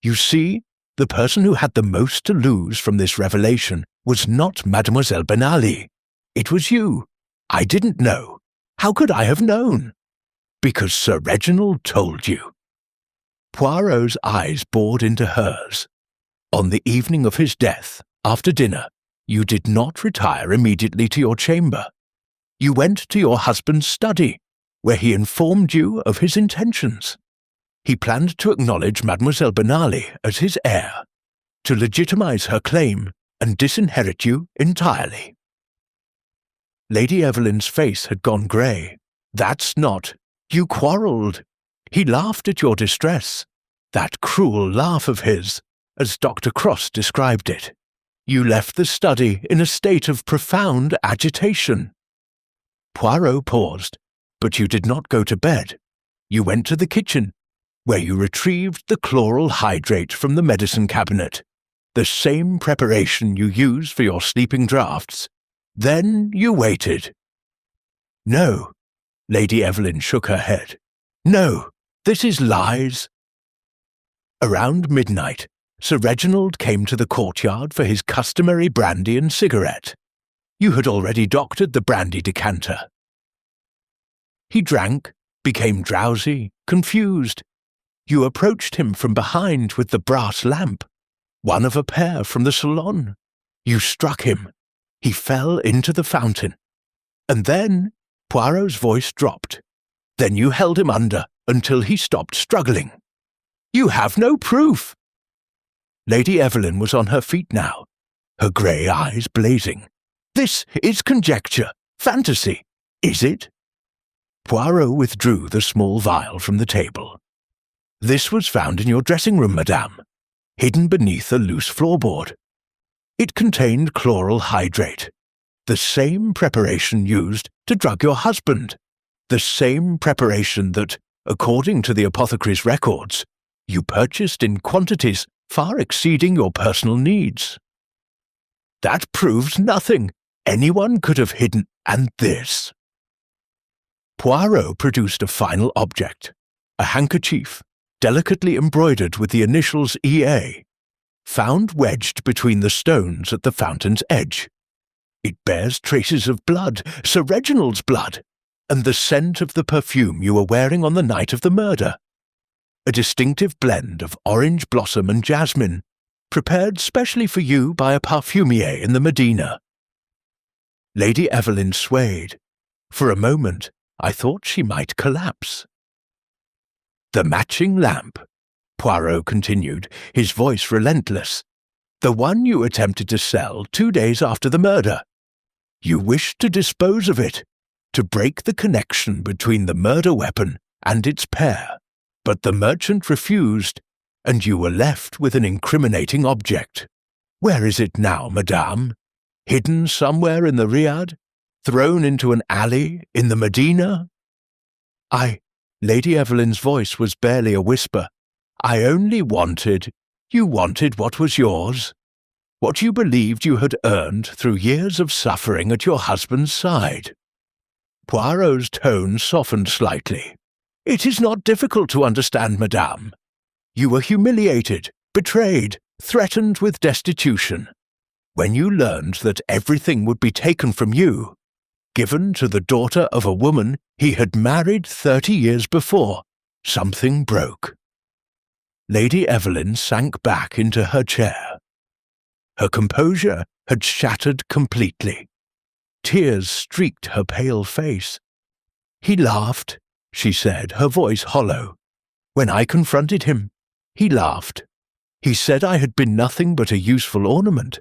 You see, the person who had the most to lose from this revelation was not Mademoiselle Benali. It was you. I didn't know. How could I have known? Because Sir Reginald told you." Poirot's eyes bored into hers. "On the evening of his death, after dinner, you did not retire immediately to your chamber. You went to your husband's study, where he informed you of his intentions. He planned to acknowledge Mademoiselle Benali as his heir, to legitimize her claim and disinherit you entirely." Lady Evelyn's face had gone grey. "That's not— You quarrelled. He laughed at your distress. That cruel laugh of his, as Dr. Cross described it. You left the study in a state of profound agitation." Poirot paused. "But you did not go to bed. You went to the kitchen, where you retrieved the chloral hydrate from the medicine cabinet, the same preparation you use for your sleeping draughts. Then you waited." "No." Lady Evelyn shook her head. "No, this is lies." Around midnight, Sir Reginald came to the courtyard for his customary brandy and cigarette. You had already doctored the brandy decanter. He drank, became drowsy, confused. You approached him from behind with the brass lamp, one of a pair from the salon. You struck him. He fell into the fountain. And then Poirot's voice dropped. Then you held him under until he stopped struggling. "You have no proof!" Lady Evelyn was on her feet now, her grey eyes blazing. "This is conjecture, fantasy, is it?" Poirot withdrew the small vial from the table. "This was found in your dressing room, madame, hidden beneath a loose floorboard. It contained chloral hydrate, the same preparation used to drug your husband, the same preparation that, according to the apothecary's records, you purchased in quantities far exceeding your personal needs." "That proves nothing. Anyone could have hidden— and this." Poirot produced a final object, a handkerchief, delicately embroidered with the initials EA, found wedged between the stones at the fountain's edge. It bears traces of blood, Sir Reginald's blood, and the scent of the perfume you were wearing on the night of the murder. A distinctive blend of orange blossom and jasmine, prepared specially for you by a parfumier in the Medina. Lady Evelyn swayed. For a moment, I thought she might collapse. "The matching lamp," Poirot continued, his voice relentless. "The one you attempted to sell 2 days after the murder. You wished to dispose of it, to break the connection between the murder weapon and its pair, but the merchant refused, and you were left with an incriminating object. Where is it now, madame? Hidden somewhere in the Riad? Thrown into an alley in the Medina?" Lady Evelyn's voice was barely a whisper. "I only wanted— You wanted what was yours, what you believed you had earned through years of suffering at your husband's side." Poirot's tone softened slightly. "It is not difficult to understand, madame. You were humiliated, betrayed, threatened with destitution. When you learned that everything would be taken from you, given to the daughter of a woman he had married 30 years before, something broke." Lady Evelyn sank back into her chair. Her composure had shattered completely. Tears streaked her pale face. "He laughed," she said, her voice hollow. "When I confronted him, he laughed. He said I had been nothing but a useful ornament,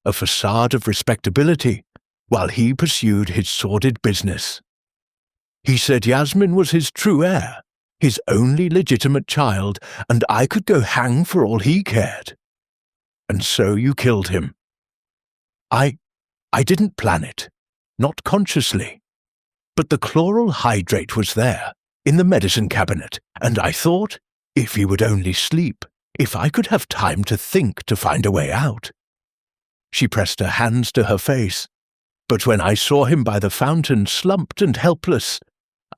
a facade of respectability, while he pursued his sordid business. He said Yasmin was his true heir, his only legitimate child, and I could go hang for all he cared. And so you killed him. I didn't plan it, not consciously. But the chloral hydrate was there, in the medicine cabinet, and I thought, if he would only sleep, if I could have time to think to find a way out. She pressed her hands to her face, but when I saw him by the fountain slumped and helpless,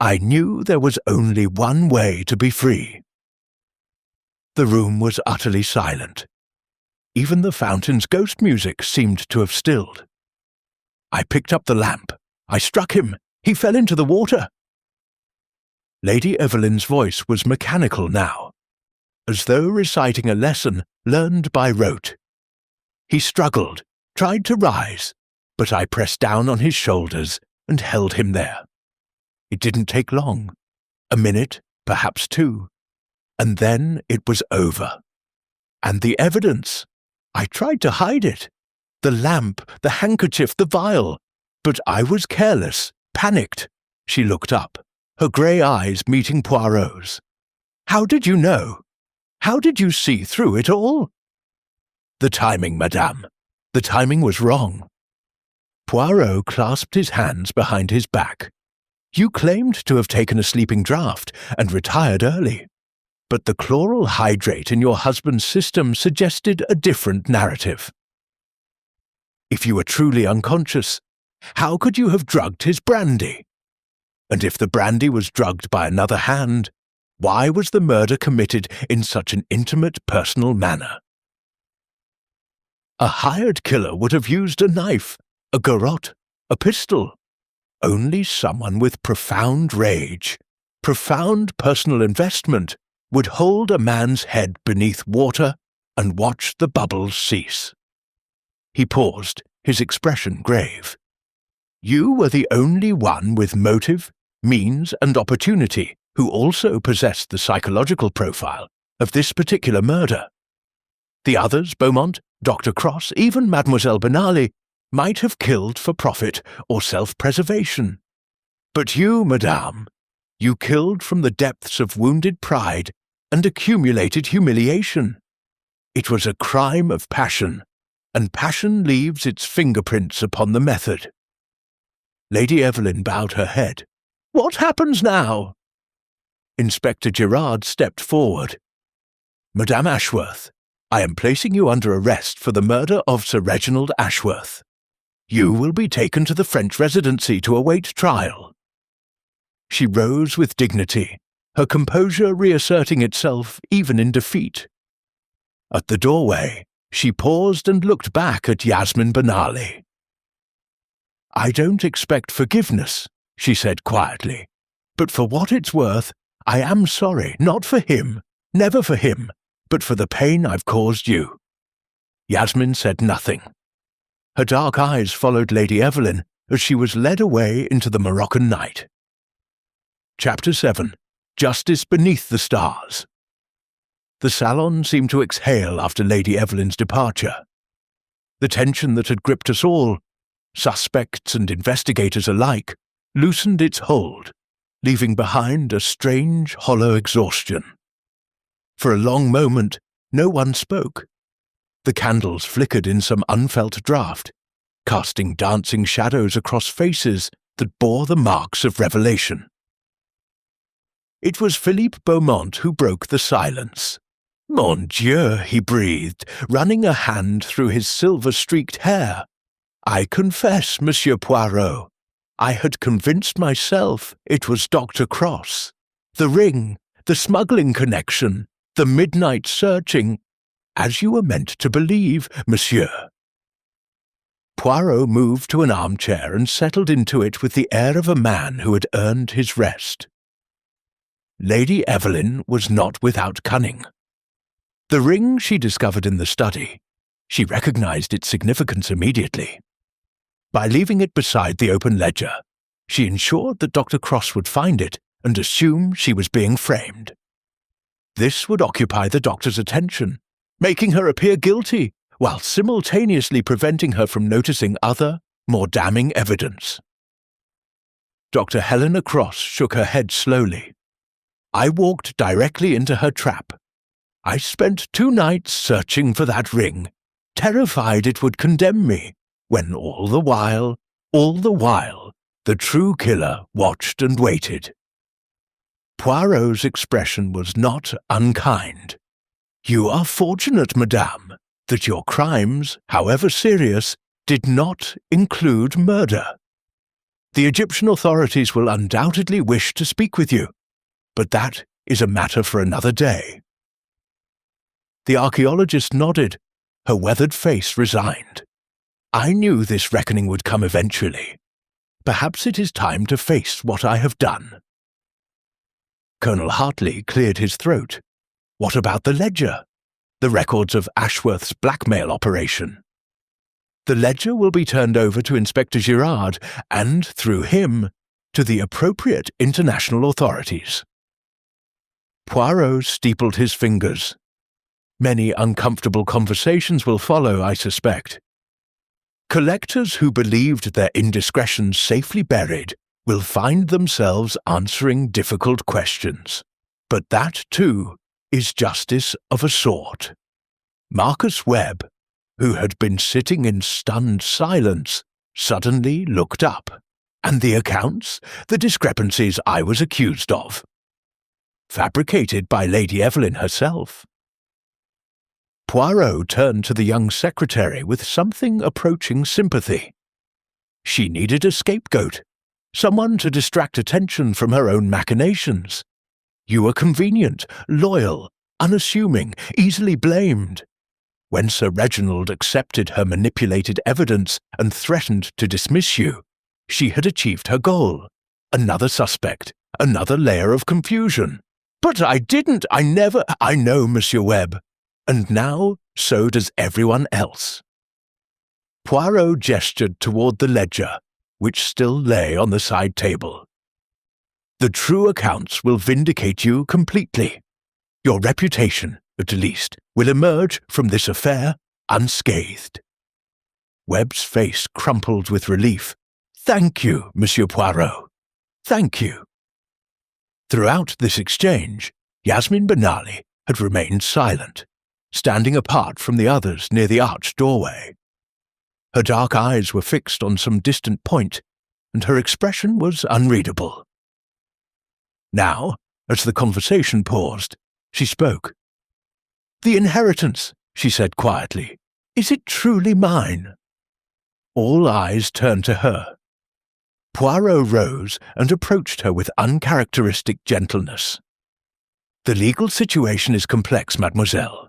I knew there was only one way to be free. The room was utterly silent. Even the fountain's ghost music seemed to have stilled. I picked up the lamp. I struck him. He fell into the water. Lady Evelyn's voice was mechanical now, as though reciting a lesson learned by rote. He struggled, tried to rise, but I pressed down on his shoulders and held him there. It didn't take long, a minute, perhaps 2, and then it was over. And the evidence! I tried to hide it. The lamp, the handkerchief, the vial. But I was careless, panicked. She looked up, her grey eyes meeting Poirot's. How did you know? How did you see through it all? The timing, madame. The timing was wrong. Poirot clasped his hands behind his back. You claimed to have taken a sleeping draught and retired early. But the chloral hydrate in your husband's system suggested a different narrative. If you were truly unconscious, how could you have drugged his brandy? And if the brandy was drugged by another hand, why was the murder committed in such an intimate, personal manner? A hired killer would have used a knife, a garrote, a pistol. Only someone with profound rage, profound personal investment, would hold a man's head beneath water and watch the bubbles cease. He paused, his expression grave. You were the only one with motive, means, and opportunity who also possessed the psychological profile of this particular murder. The others, Beaumont, Dr. Cross, even Mademoiselle Benali, might have killed for profit or self-preservation. But you, madame, you killed from the depths of wounded pride and accumulated humiliation. It was a crime of passion, and passion leaves its fingerprints upon the method. Lady Evelyn bowed her head. What happens now? Inspector Gerard stepped forward. Madame Ashworth, I am placing you under arrest for the murder of Sir Reginald Ashworth. You will be taken to the French Residency to await trial. She rose with dignity, her composure reasserting itself even in defeat. At the doorway, she paused and looked back at Yasmin Benali. I don't expect forgiveness, she said quietly, but for what it's worth, I am sorry, not for him, never for him, but for the pain I've caused you. Yasmin said nothing. Her dark eyes followed Lady Evelyn as she was led away into the Moroccan night. Chapter 7. Justice Beneath the Stars. The salon seemed to exhale after Lady Evelyn's departure. The tension that had gripped us all, suspects and investigators alike, loosened its hold, leaving behind a strange, hollow exhaustion. For a long moment, no one spoke. The candles flickered in some unfelt draught, casting dancing shadows across faces that bore the marks of revelation. It was Philippe Beaumont who broke the silence. Mon Dieu, he breathed, running a hand through his silver-streaked hair. I confess, Monsieur Poirot, I had convinced myself it was Dr. Cross. The ring, the smuggling connection, the midnight searching, as you were meant to believe, monsieur. Poirot moved to an armchair and settled into it with the air of a man who had earned his rest. Lady Evelyn was not without cunning. The ring she discovered in the study. She recognized its significance immediately. By leaving it beside the open ledger, she ensured that Dr. Cross would find it and assume she was being framed. This would occupy the doctor's attention, making her appear guilty, while simultaneously preventing her from noticing other, more damning evidence. Dr. Helena Cross shook her head slowly. I walked directly into her trap. I spent 2 nights searching for that ring, terrified it would condemn me, when all the while, the true killer watched and waited. Poirot's expression was not unkind. "You are fortunate, madame, that your crimes, however serious, did not include murder. The Egyptian authorities will undoubtedly wish to speak with you, but that is a matter for another day." The archaeologist nodded, her weathered face resigned. "I knew this reckoning would come eventually. Perhaps it is time to face what I have done." Colonel Hartley cleared his throat. "What about the ledger? The records of Ashworth's blackmail operation?" "The ledger will be turned over to Inspector Girard and, through him, to the appropriate international authorities." Poirot steepled his fingers. "Many uncomfortable conversations will follow, I suspect. Collectors who believed their indiscretions safely buried will find themselves answering difficult questions. But that, too, is justice of a sort." Marcus Webb, who had been sitting in stunned silence, suddenly looked up. "And the accounts, the discrepancies I was accused of? Fabricated by Lady Evelyn herself." Poirot turned to the young secretary with something approaching sympathy. She needed a scapegoat, someone to distract attention from her own machinations. You were convenient, loyal, unassuming, easily blamed. When Sir Reginald accepted her manipulated evidence and threatened to dismiss you, she had achieved her goal. Another suspect, another layer of confusion. "But I didn't, I never—" "I know, Monsieur Webb. And now so does everyone else." Poirot gestured toward the ledger, which still lay on the side table. "The true accounts will vindicate you completely. Your reputation, at least, will emerge from this affair unscathed." Webb's face crumpled with relief. "Thank you, Monsieur Poirot. Thank you." Throughout this exchange, Yasmin Benali had remained silent, standing apart from the others near the arched doorway. Her dark eyes were fixed on some distant point, and her expression was unreadable. Now, as the conversation paused, she spoke. "The inheritance," she said quietly. "Is it truly mine?" All eyes turned to her. Poirot rose and approached her with uncharacteristic gentleness. "The legal situation is complex, mademoiselle.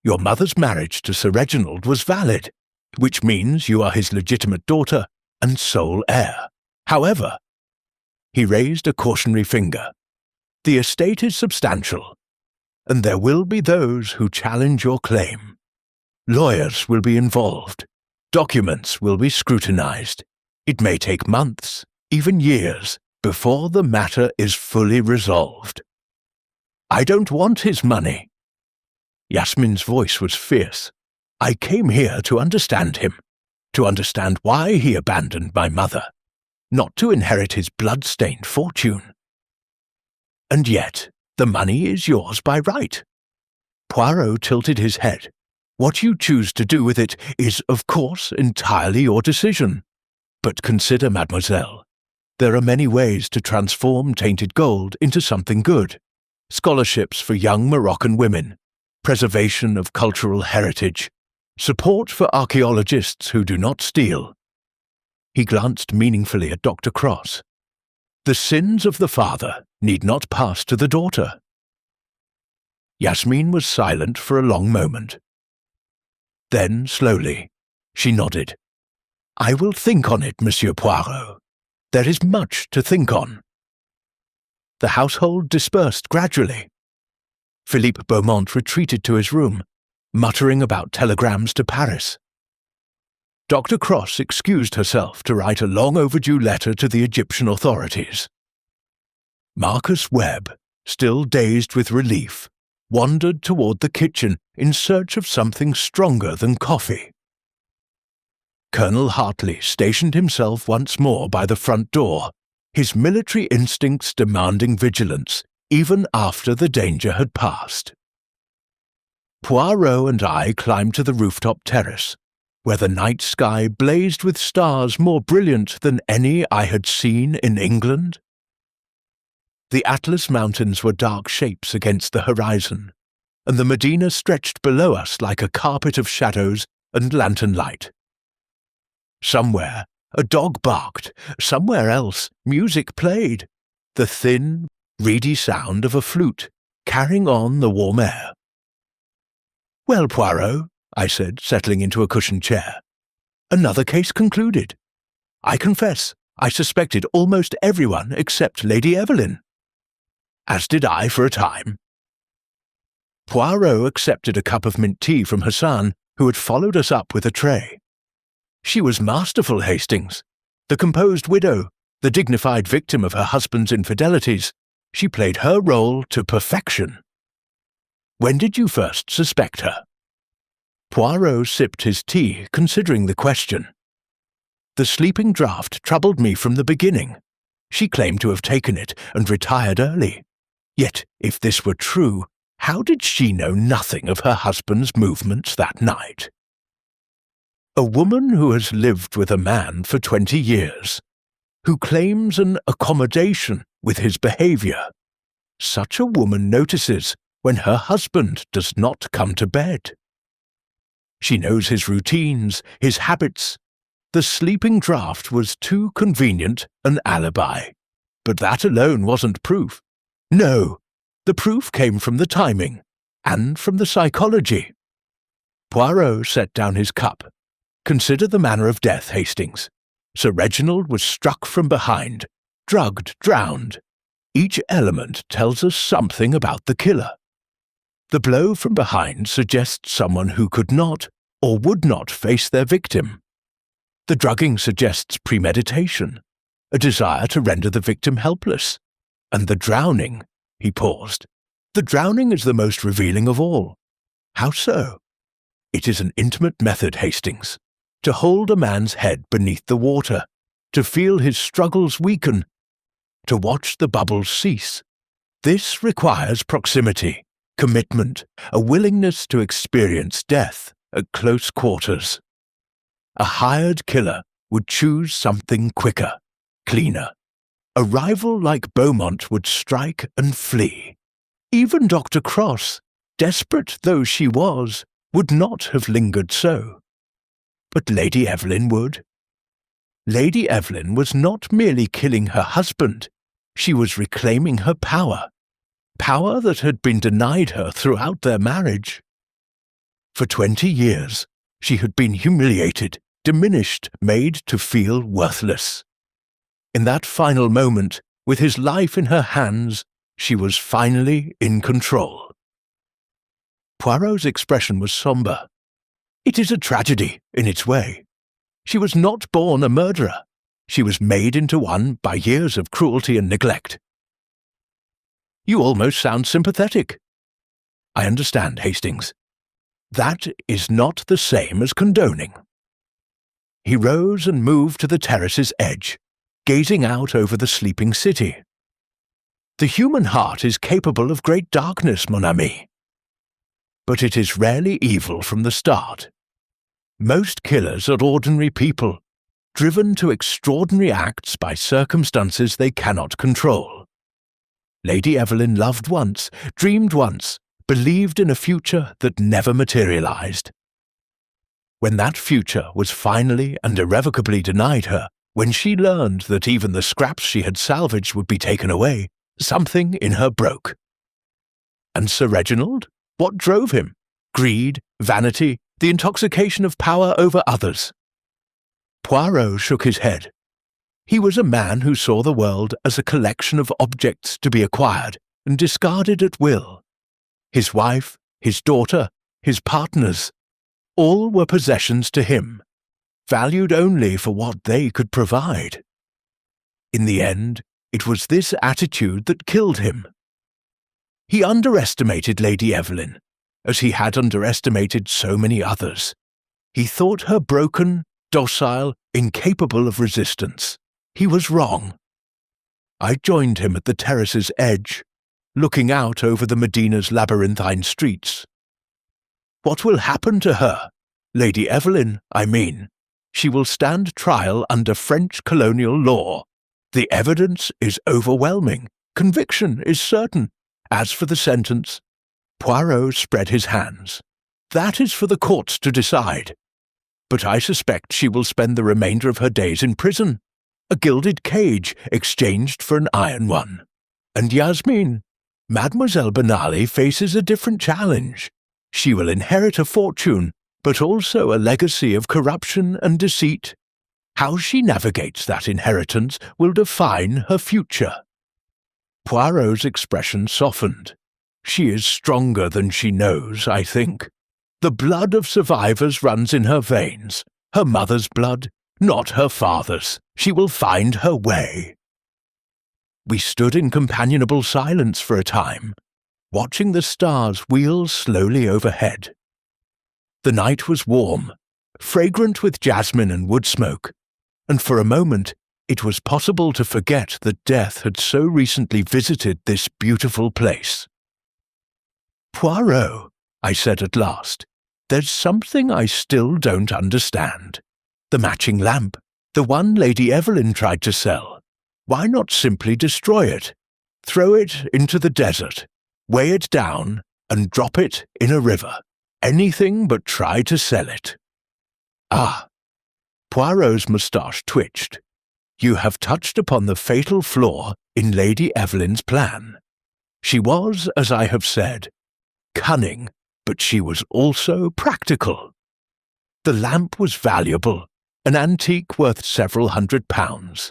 Your mother's marriage to Sir Reginald was valid, which means you are his legitimate daughter and sole heir. However," he raised a cautionary finger, "the estate is substantial, and there will be those who challenge your claim. Lawyers will be involved. Documents will be scrutinized. It may take months, even years, before the matter is fully resolved. I don't want his money." Yasmin's voice was fierce. "I came here to understand him, to understand why he abandoned my mother, not to inherit his blood-stained fortune." "And yet, the money is yours by right." Poirot tilted his head. "What you choose to do with it is, of course, entirely your decision. But consider, mademoiselle, there are many ways to transform tainted gold into something good. Scholarships for young Moroccan women, preservation of cultural heritage, support for archaeologists who do not steal." He glanced meaningfully at Dr. Cross. "The sins of the father need not pass to the daughter." Yasmin was silent for a long moment. Then, slowly, she nodded. "I will think on it, Monsieur Poirot. There is much to think on." The household dispersed gradually. Philippe Beaumont retreated to his room, muttering about telegrams to Paris. Dr. Cross excused herself to write a long-overdue letter to the Egyptian authorities. Marcus Webb, still dazed with relief, wandered toward the kitchen in search of something stronger than coffee. Colonel Hartley stationed himself once more by the front door, his military instincts demanding vigilance even after the danger had passed. Poirot and I climbed to the rooftop terrace, where the night sky blazed with stars more brilliant than any I had seen in England. The Atlas Mountains were dark shapes against the horizon, and the Medina stretched below us like a carpet of shadows and lantern light. Somewhere a dog barked, somewhere else music played, the thin, reedy sound of a flute carrying on the warm air. "Well, Poirot," I said, settling into a cushioned chair, "another case concluded. I confess, I suspected almost everyone except Lady Evelyn. As did I for a time." Poirot accepted a cup of mint tea from Hassan, who had followed us up with a tray. "She was masterful, Hastings. The composed widow, the dignified victim of her husband's infidelities. She played her role to perfection." "When did you first suspect her?" Poirot sipped his tea, considering the question. "The sleeping draught troubled me from the beginning. She claimed to have taken it and retired early. Yet, if this were true, how did she know nothing of her husband's movements that night? A woman who has lived with a man for 20 years, who claims an accommodation with his behaviour. Such a woman notices when her husband does not come to bed. She knows his routines, his habits. The sleeping draught was too convenient an alibi. But that alone wasn't proof. No, the proof came from the timing, and from the psychology." Poirot set down his cup. "Consider the manner of death, Hastings. Sir Reginald was struck from behind, drugged, drowned. Each element tells us something about the killer. The blow from behind suggests someone who could not or would not face their victim. The drugging suggests premeditation, a desire to render the victim helpless. And the drowning," he paused, "the drowning is the most revealing of all. How so? It is an intimate method, Hastings, to hold a man's head beneath the water, to feel his struggles weaken, to watch the bubbles cease. This requires proximity, commitment, a willingness to experience death at close quarters. A hired killer would choose something quicker, cleaner. A rival like Beaumont would strike and flee. Even Dr. Cross, desperate though she was, would not have lingered so. But Lady Evelyn would. Lady Evelyn was not merely killing her husband, she was reclaiming her power, power that had been denied her throughout their marriage. For 20 years, she had been humiliated, diminished, made to feel worthless. In that final moment, with his life in her hands, she was finally in control." Poirot's expression was sombre. "It is a tragedy, in its way. She was not born a murderer. She was made into one by years of cruelty and neglect." "You almost sound sympathetic." "I understand, Hastings. That is not the same as condoning." He rose and moved to the terrace's edge, gazing out over the sleeping city. "The human heart is capable of great darkness, mon ami. But it is rarely evil from the start. Most killers are ordinary people, driven to extraordinary acts by circumstances they cannot control. Lady Evelyn loved once, dreamed once, believed in a future that never materialized. When that future was finally and irrevocably denied her, when she learned that even the scraps she had salvaged would be taken away, something in her broke. And Sir Reginald? What drove him? Greed, vanity, the intoxication of power over others. Poirot shook his head. He was a man who saw the world as a collection of objects to be acquired and discarded at will. His wife, his daughter, his partners, all were possessions to him, valued only for what they could provide. In the end, it was this attitude that killed him. He underestimated Lady Evelyn, as he had underestimated so many others. He thought her broken, docile, incapable of resistance. He was wrong. I joined him at the terrace's edge, looking out over the Medina's labyrinthine streets. "What will happen to her?" Lady Evelyn, I mean. She will stand trial under French colonial law. The evidence is overwhelming. Conviction is certain. As for the sentence, Poirot spread his hands. That is for the courts to decide. But I suspect she will spend the remainder of her days in prison, a gilded cage exchanged for an iron one. And Yasmin, Mademoiselle Benali faces a different challenge. She will inherit a fortune, but also a legacy of corruption and deceit. How she navigates that inheritance will define her future. Poirot's expression softened. She is stronger than she knows, I think. The blood of survivors runs in her veins. Her mother's blood, not her father's. She will find her way. We stood in companionable silence for a time, watching the stars wheel slowly overhead. The night was warm, fragrant with jasmine and wood smoke, and for a moment it was possible to forget that death had so recently visited this beautiful place. "Poirot," I said at last, "there's something I still don't understand. The matching lamp, the one Lady Evelyn tried to sell. Why not simply destroy it? Throw it into the desert, weigh it down, and drop it in a river. Anything but try to sell it." Ah! Poirot's moustache twitched. You have touched upon the fatal flaw in Lady Evelyn's plan. She was, as I have said, cunning, but she was also practical. The lamp was valuable, an antique worth several £100.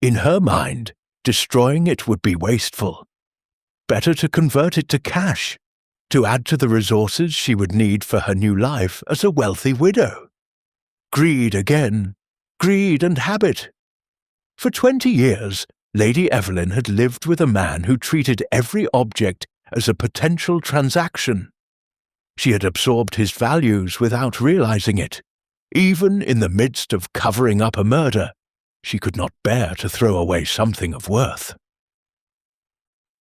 In her mind, destroying it would be wasteful. Better to convert it to cash, to add to the resources she would need for her new life as a wealthy widow. Greed again, greed and habit. For 20 years, Lady Evelyn had lived with a man who treated every object as a potential transaction. She had absorbed his values without realizing it. Even in the midst of covering up a murder, she could not bear to throw away something of worth.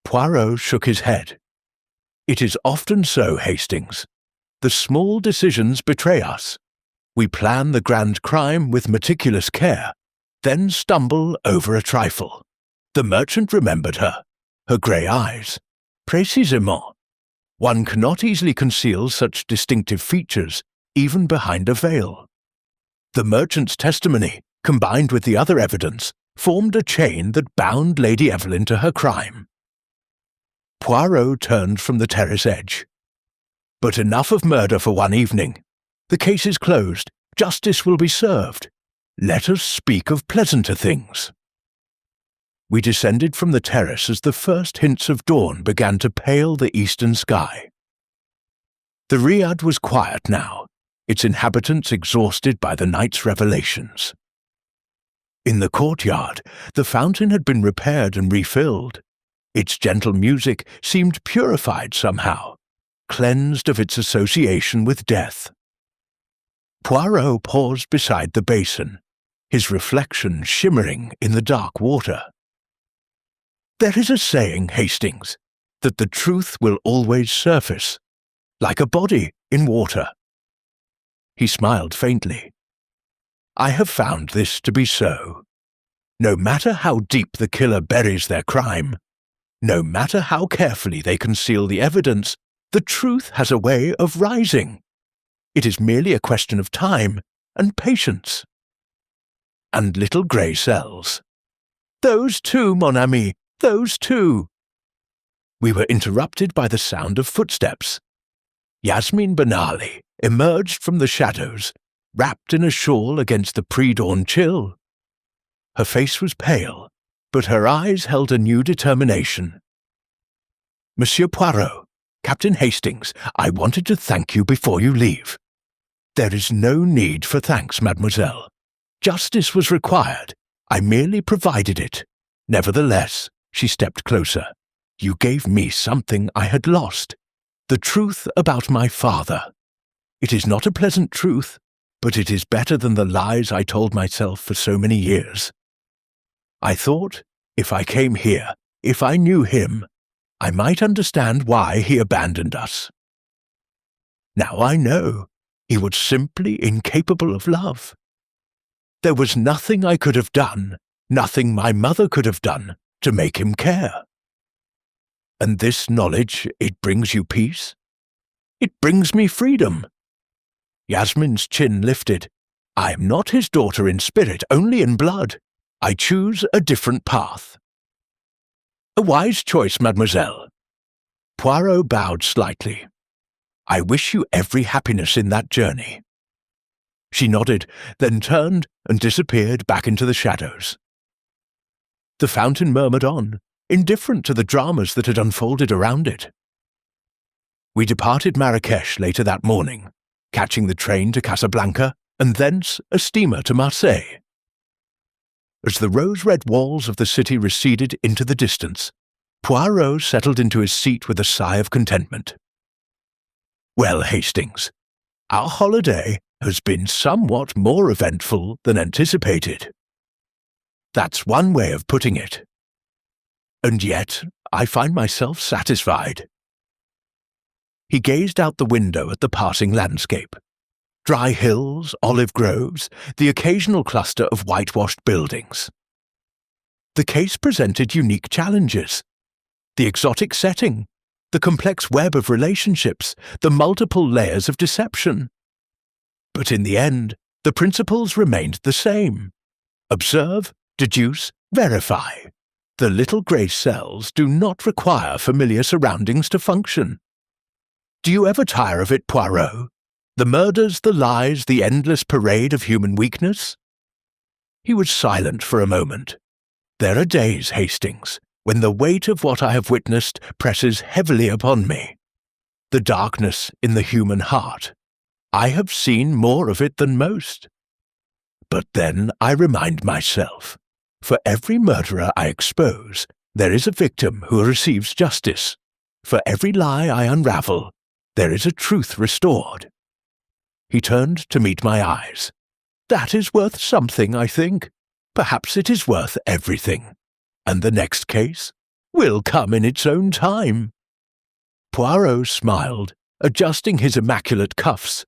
Poirot shook his head. It is often so, Hastings. The small decisions betray us. We plan the grand crime with meticulous care, then stumble over a trifle. The merchant remembered her, her grey eyes. Précisément. One cannot easily conceal such distinctive features, even behind a veil. The merchant's testimony, combined with the other evidence, formed a chain that bound Lady Evelyn to her crime. Poirot turned from the terrace edge. But enough of murder for one evening. The case is closed. Justice will be served. Let us speak of pleasanter things. We descended from the terrace as the first hints of dawn began to pale the eastern sky. The Riad was quiet now, its inhabitants exhausted by the night's revelations. In the courtyard, the fountain had been repaired and refilled. Its gentle music seemed purified somehow, cleansed of its association with death. Poirot paused beside the basin, his reflection shimmering in the dark water. There is a saying, Hastings, that the truth will always surface, like a body in water. He smiled faintly. I have found this to be so. No matter how deep the killer buries their crime, no matter how carefully they conceal the evidence, the truth has a way of rising. It is merely a question of time and patience. And little grey cells. Those two, mon ami, those two. We were interrupted by the sound of footsteps. Yasmin Benali emerged from the shadows, wrapped in a shawl against the pre-dawn chill. Her face was pale, but her eyes held a new determination. Monsieur Poirot, Captain Hastings, I wanted to thank you before you leave. There is no need for thanks, mademoiselle. Justice was required. I merely provided it. Nevertheless, she stepped closer. You gave me something I had lost. The truth about my father. It is not a pleasant truth, but it is better than the lies I told myself for so many years. I thought, if I came here, if I knew him, I might understand why he abandoned us. Now I know. He was simply incapable of love. There was nothing I could have done, nothing my mother could have done, to make him care. And this knowledge, it brings you peace? It brings me freedom. Yasmin's chin lifted. I am not his daughter in spirit, only in blood. I choose a different path. A wise choice, mademoiselle. Poirot bowed slightly. I wish you every happiness in that journey. She nodded, then turned and disappeared back into the shadows. The fountain murmured on, indifferent to the dramas that had unfolded around it. We departed Marrakesh later that morning, catching the train to Casablanca and thence a steamer to Marseille. As the rose-red walls of the city receded into the distance, Poirot settled into his seat with a sigh of contentment. Well, Hastings, our holiday has been somewhat more eventful than anticipated. That's one way of putting it. And yet I find myself satisfied. He gazed out the window at the passing landscape. Dry hills, olive groves, the occasional cluster of whitewashed buildings. The case presented unique challenges. The exotic setting, the complex web of relationships, the multiple layers of deception. But in the end, the principles remained the same. Observe, deduce, verify. The little grey cells do not require familiar surroundings to function. Do you ever tire of it, Poirot? The murders, the lies, the endless parade of human weakness? He was silent for a moment. There are days, Hastings, when the weight of what I have witnessed presses heavily upon me. The darkness in the human heart. I have seen more of it than most. But then I remind myself, for every murderer I expose, there is a victim who receives justice. For every lie I unravel, there is a truth restored. He turned to meet my eyes. That is worth something, I think. Perhaps it is worth everything. And the next case will come in its own time. Poirot smiled, adjusting his immaculate cuffs.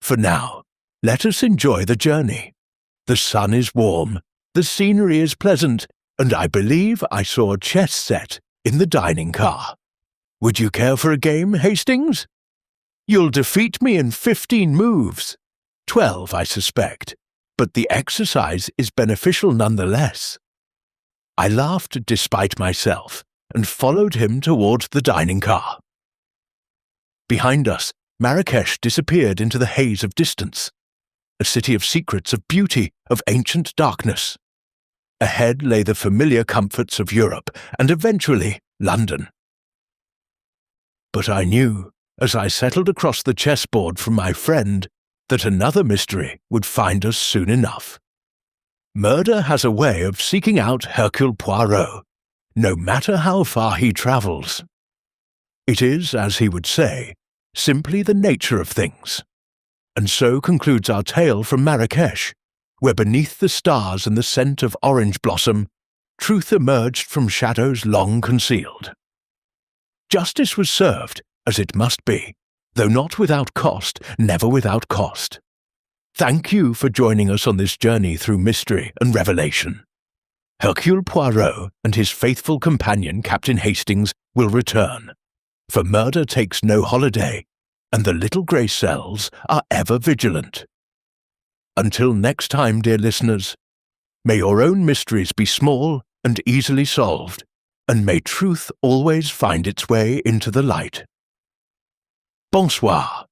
For now, let us enjoy the journey. The sun is warm, the scenery is pleasant, and I believe I saw a chess set in the dining car. Would you care for a game, Hastings? You'll defeat me in 15 moves. 12, I suspect, but the exercise is beneficial nonetheless. I laughed despite myself and followed him towards the dining car. Behind us, Marrakesh disappeared into the haze of distance, a city of secrets, of beauty, of ancient darkness. Ahead lay the familiar comforts of Europe and eventually London. But I knew, as I settled across the chessboard from my friend, that another mystery would find us soon enough. Murder has a way of seeking out Hercule Poirot, no matter how far he travels. It is, as he would say, simply the nature of things. And so concludes our tale from Marrakesh, where beneath the stars and the scent of orange blossom, truth emerged from shadows long concealed. Justice was served, as it must be, though not without cost, never without cost. Thank you for joining us on this journey through mystery and revelation. Hercule Poirot and his faithful companion Captain Hastings will return, for murder takes no holiday, and the little grey cells are ever vigilant. Until next time, dear listeners, may your own mysteries be small and easily solved, and may truth always find its way into the light. Bonsoir.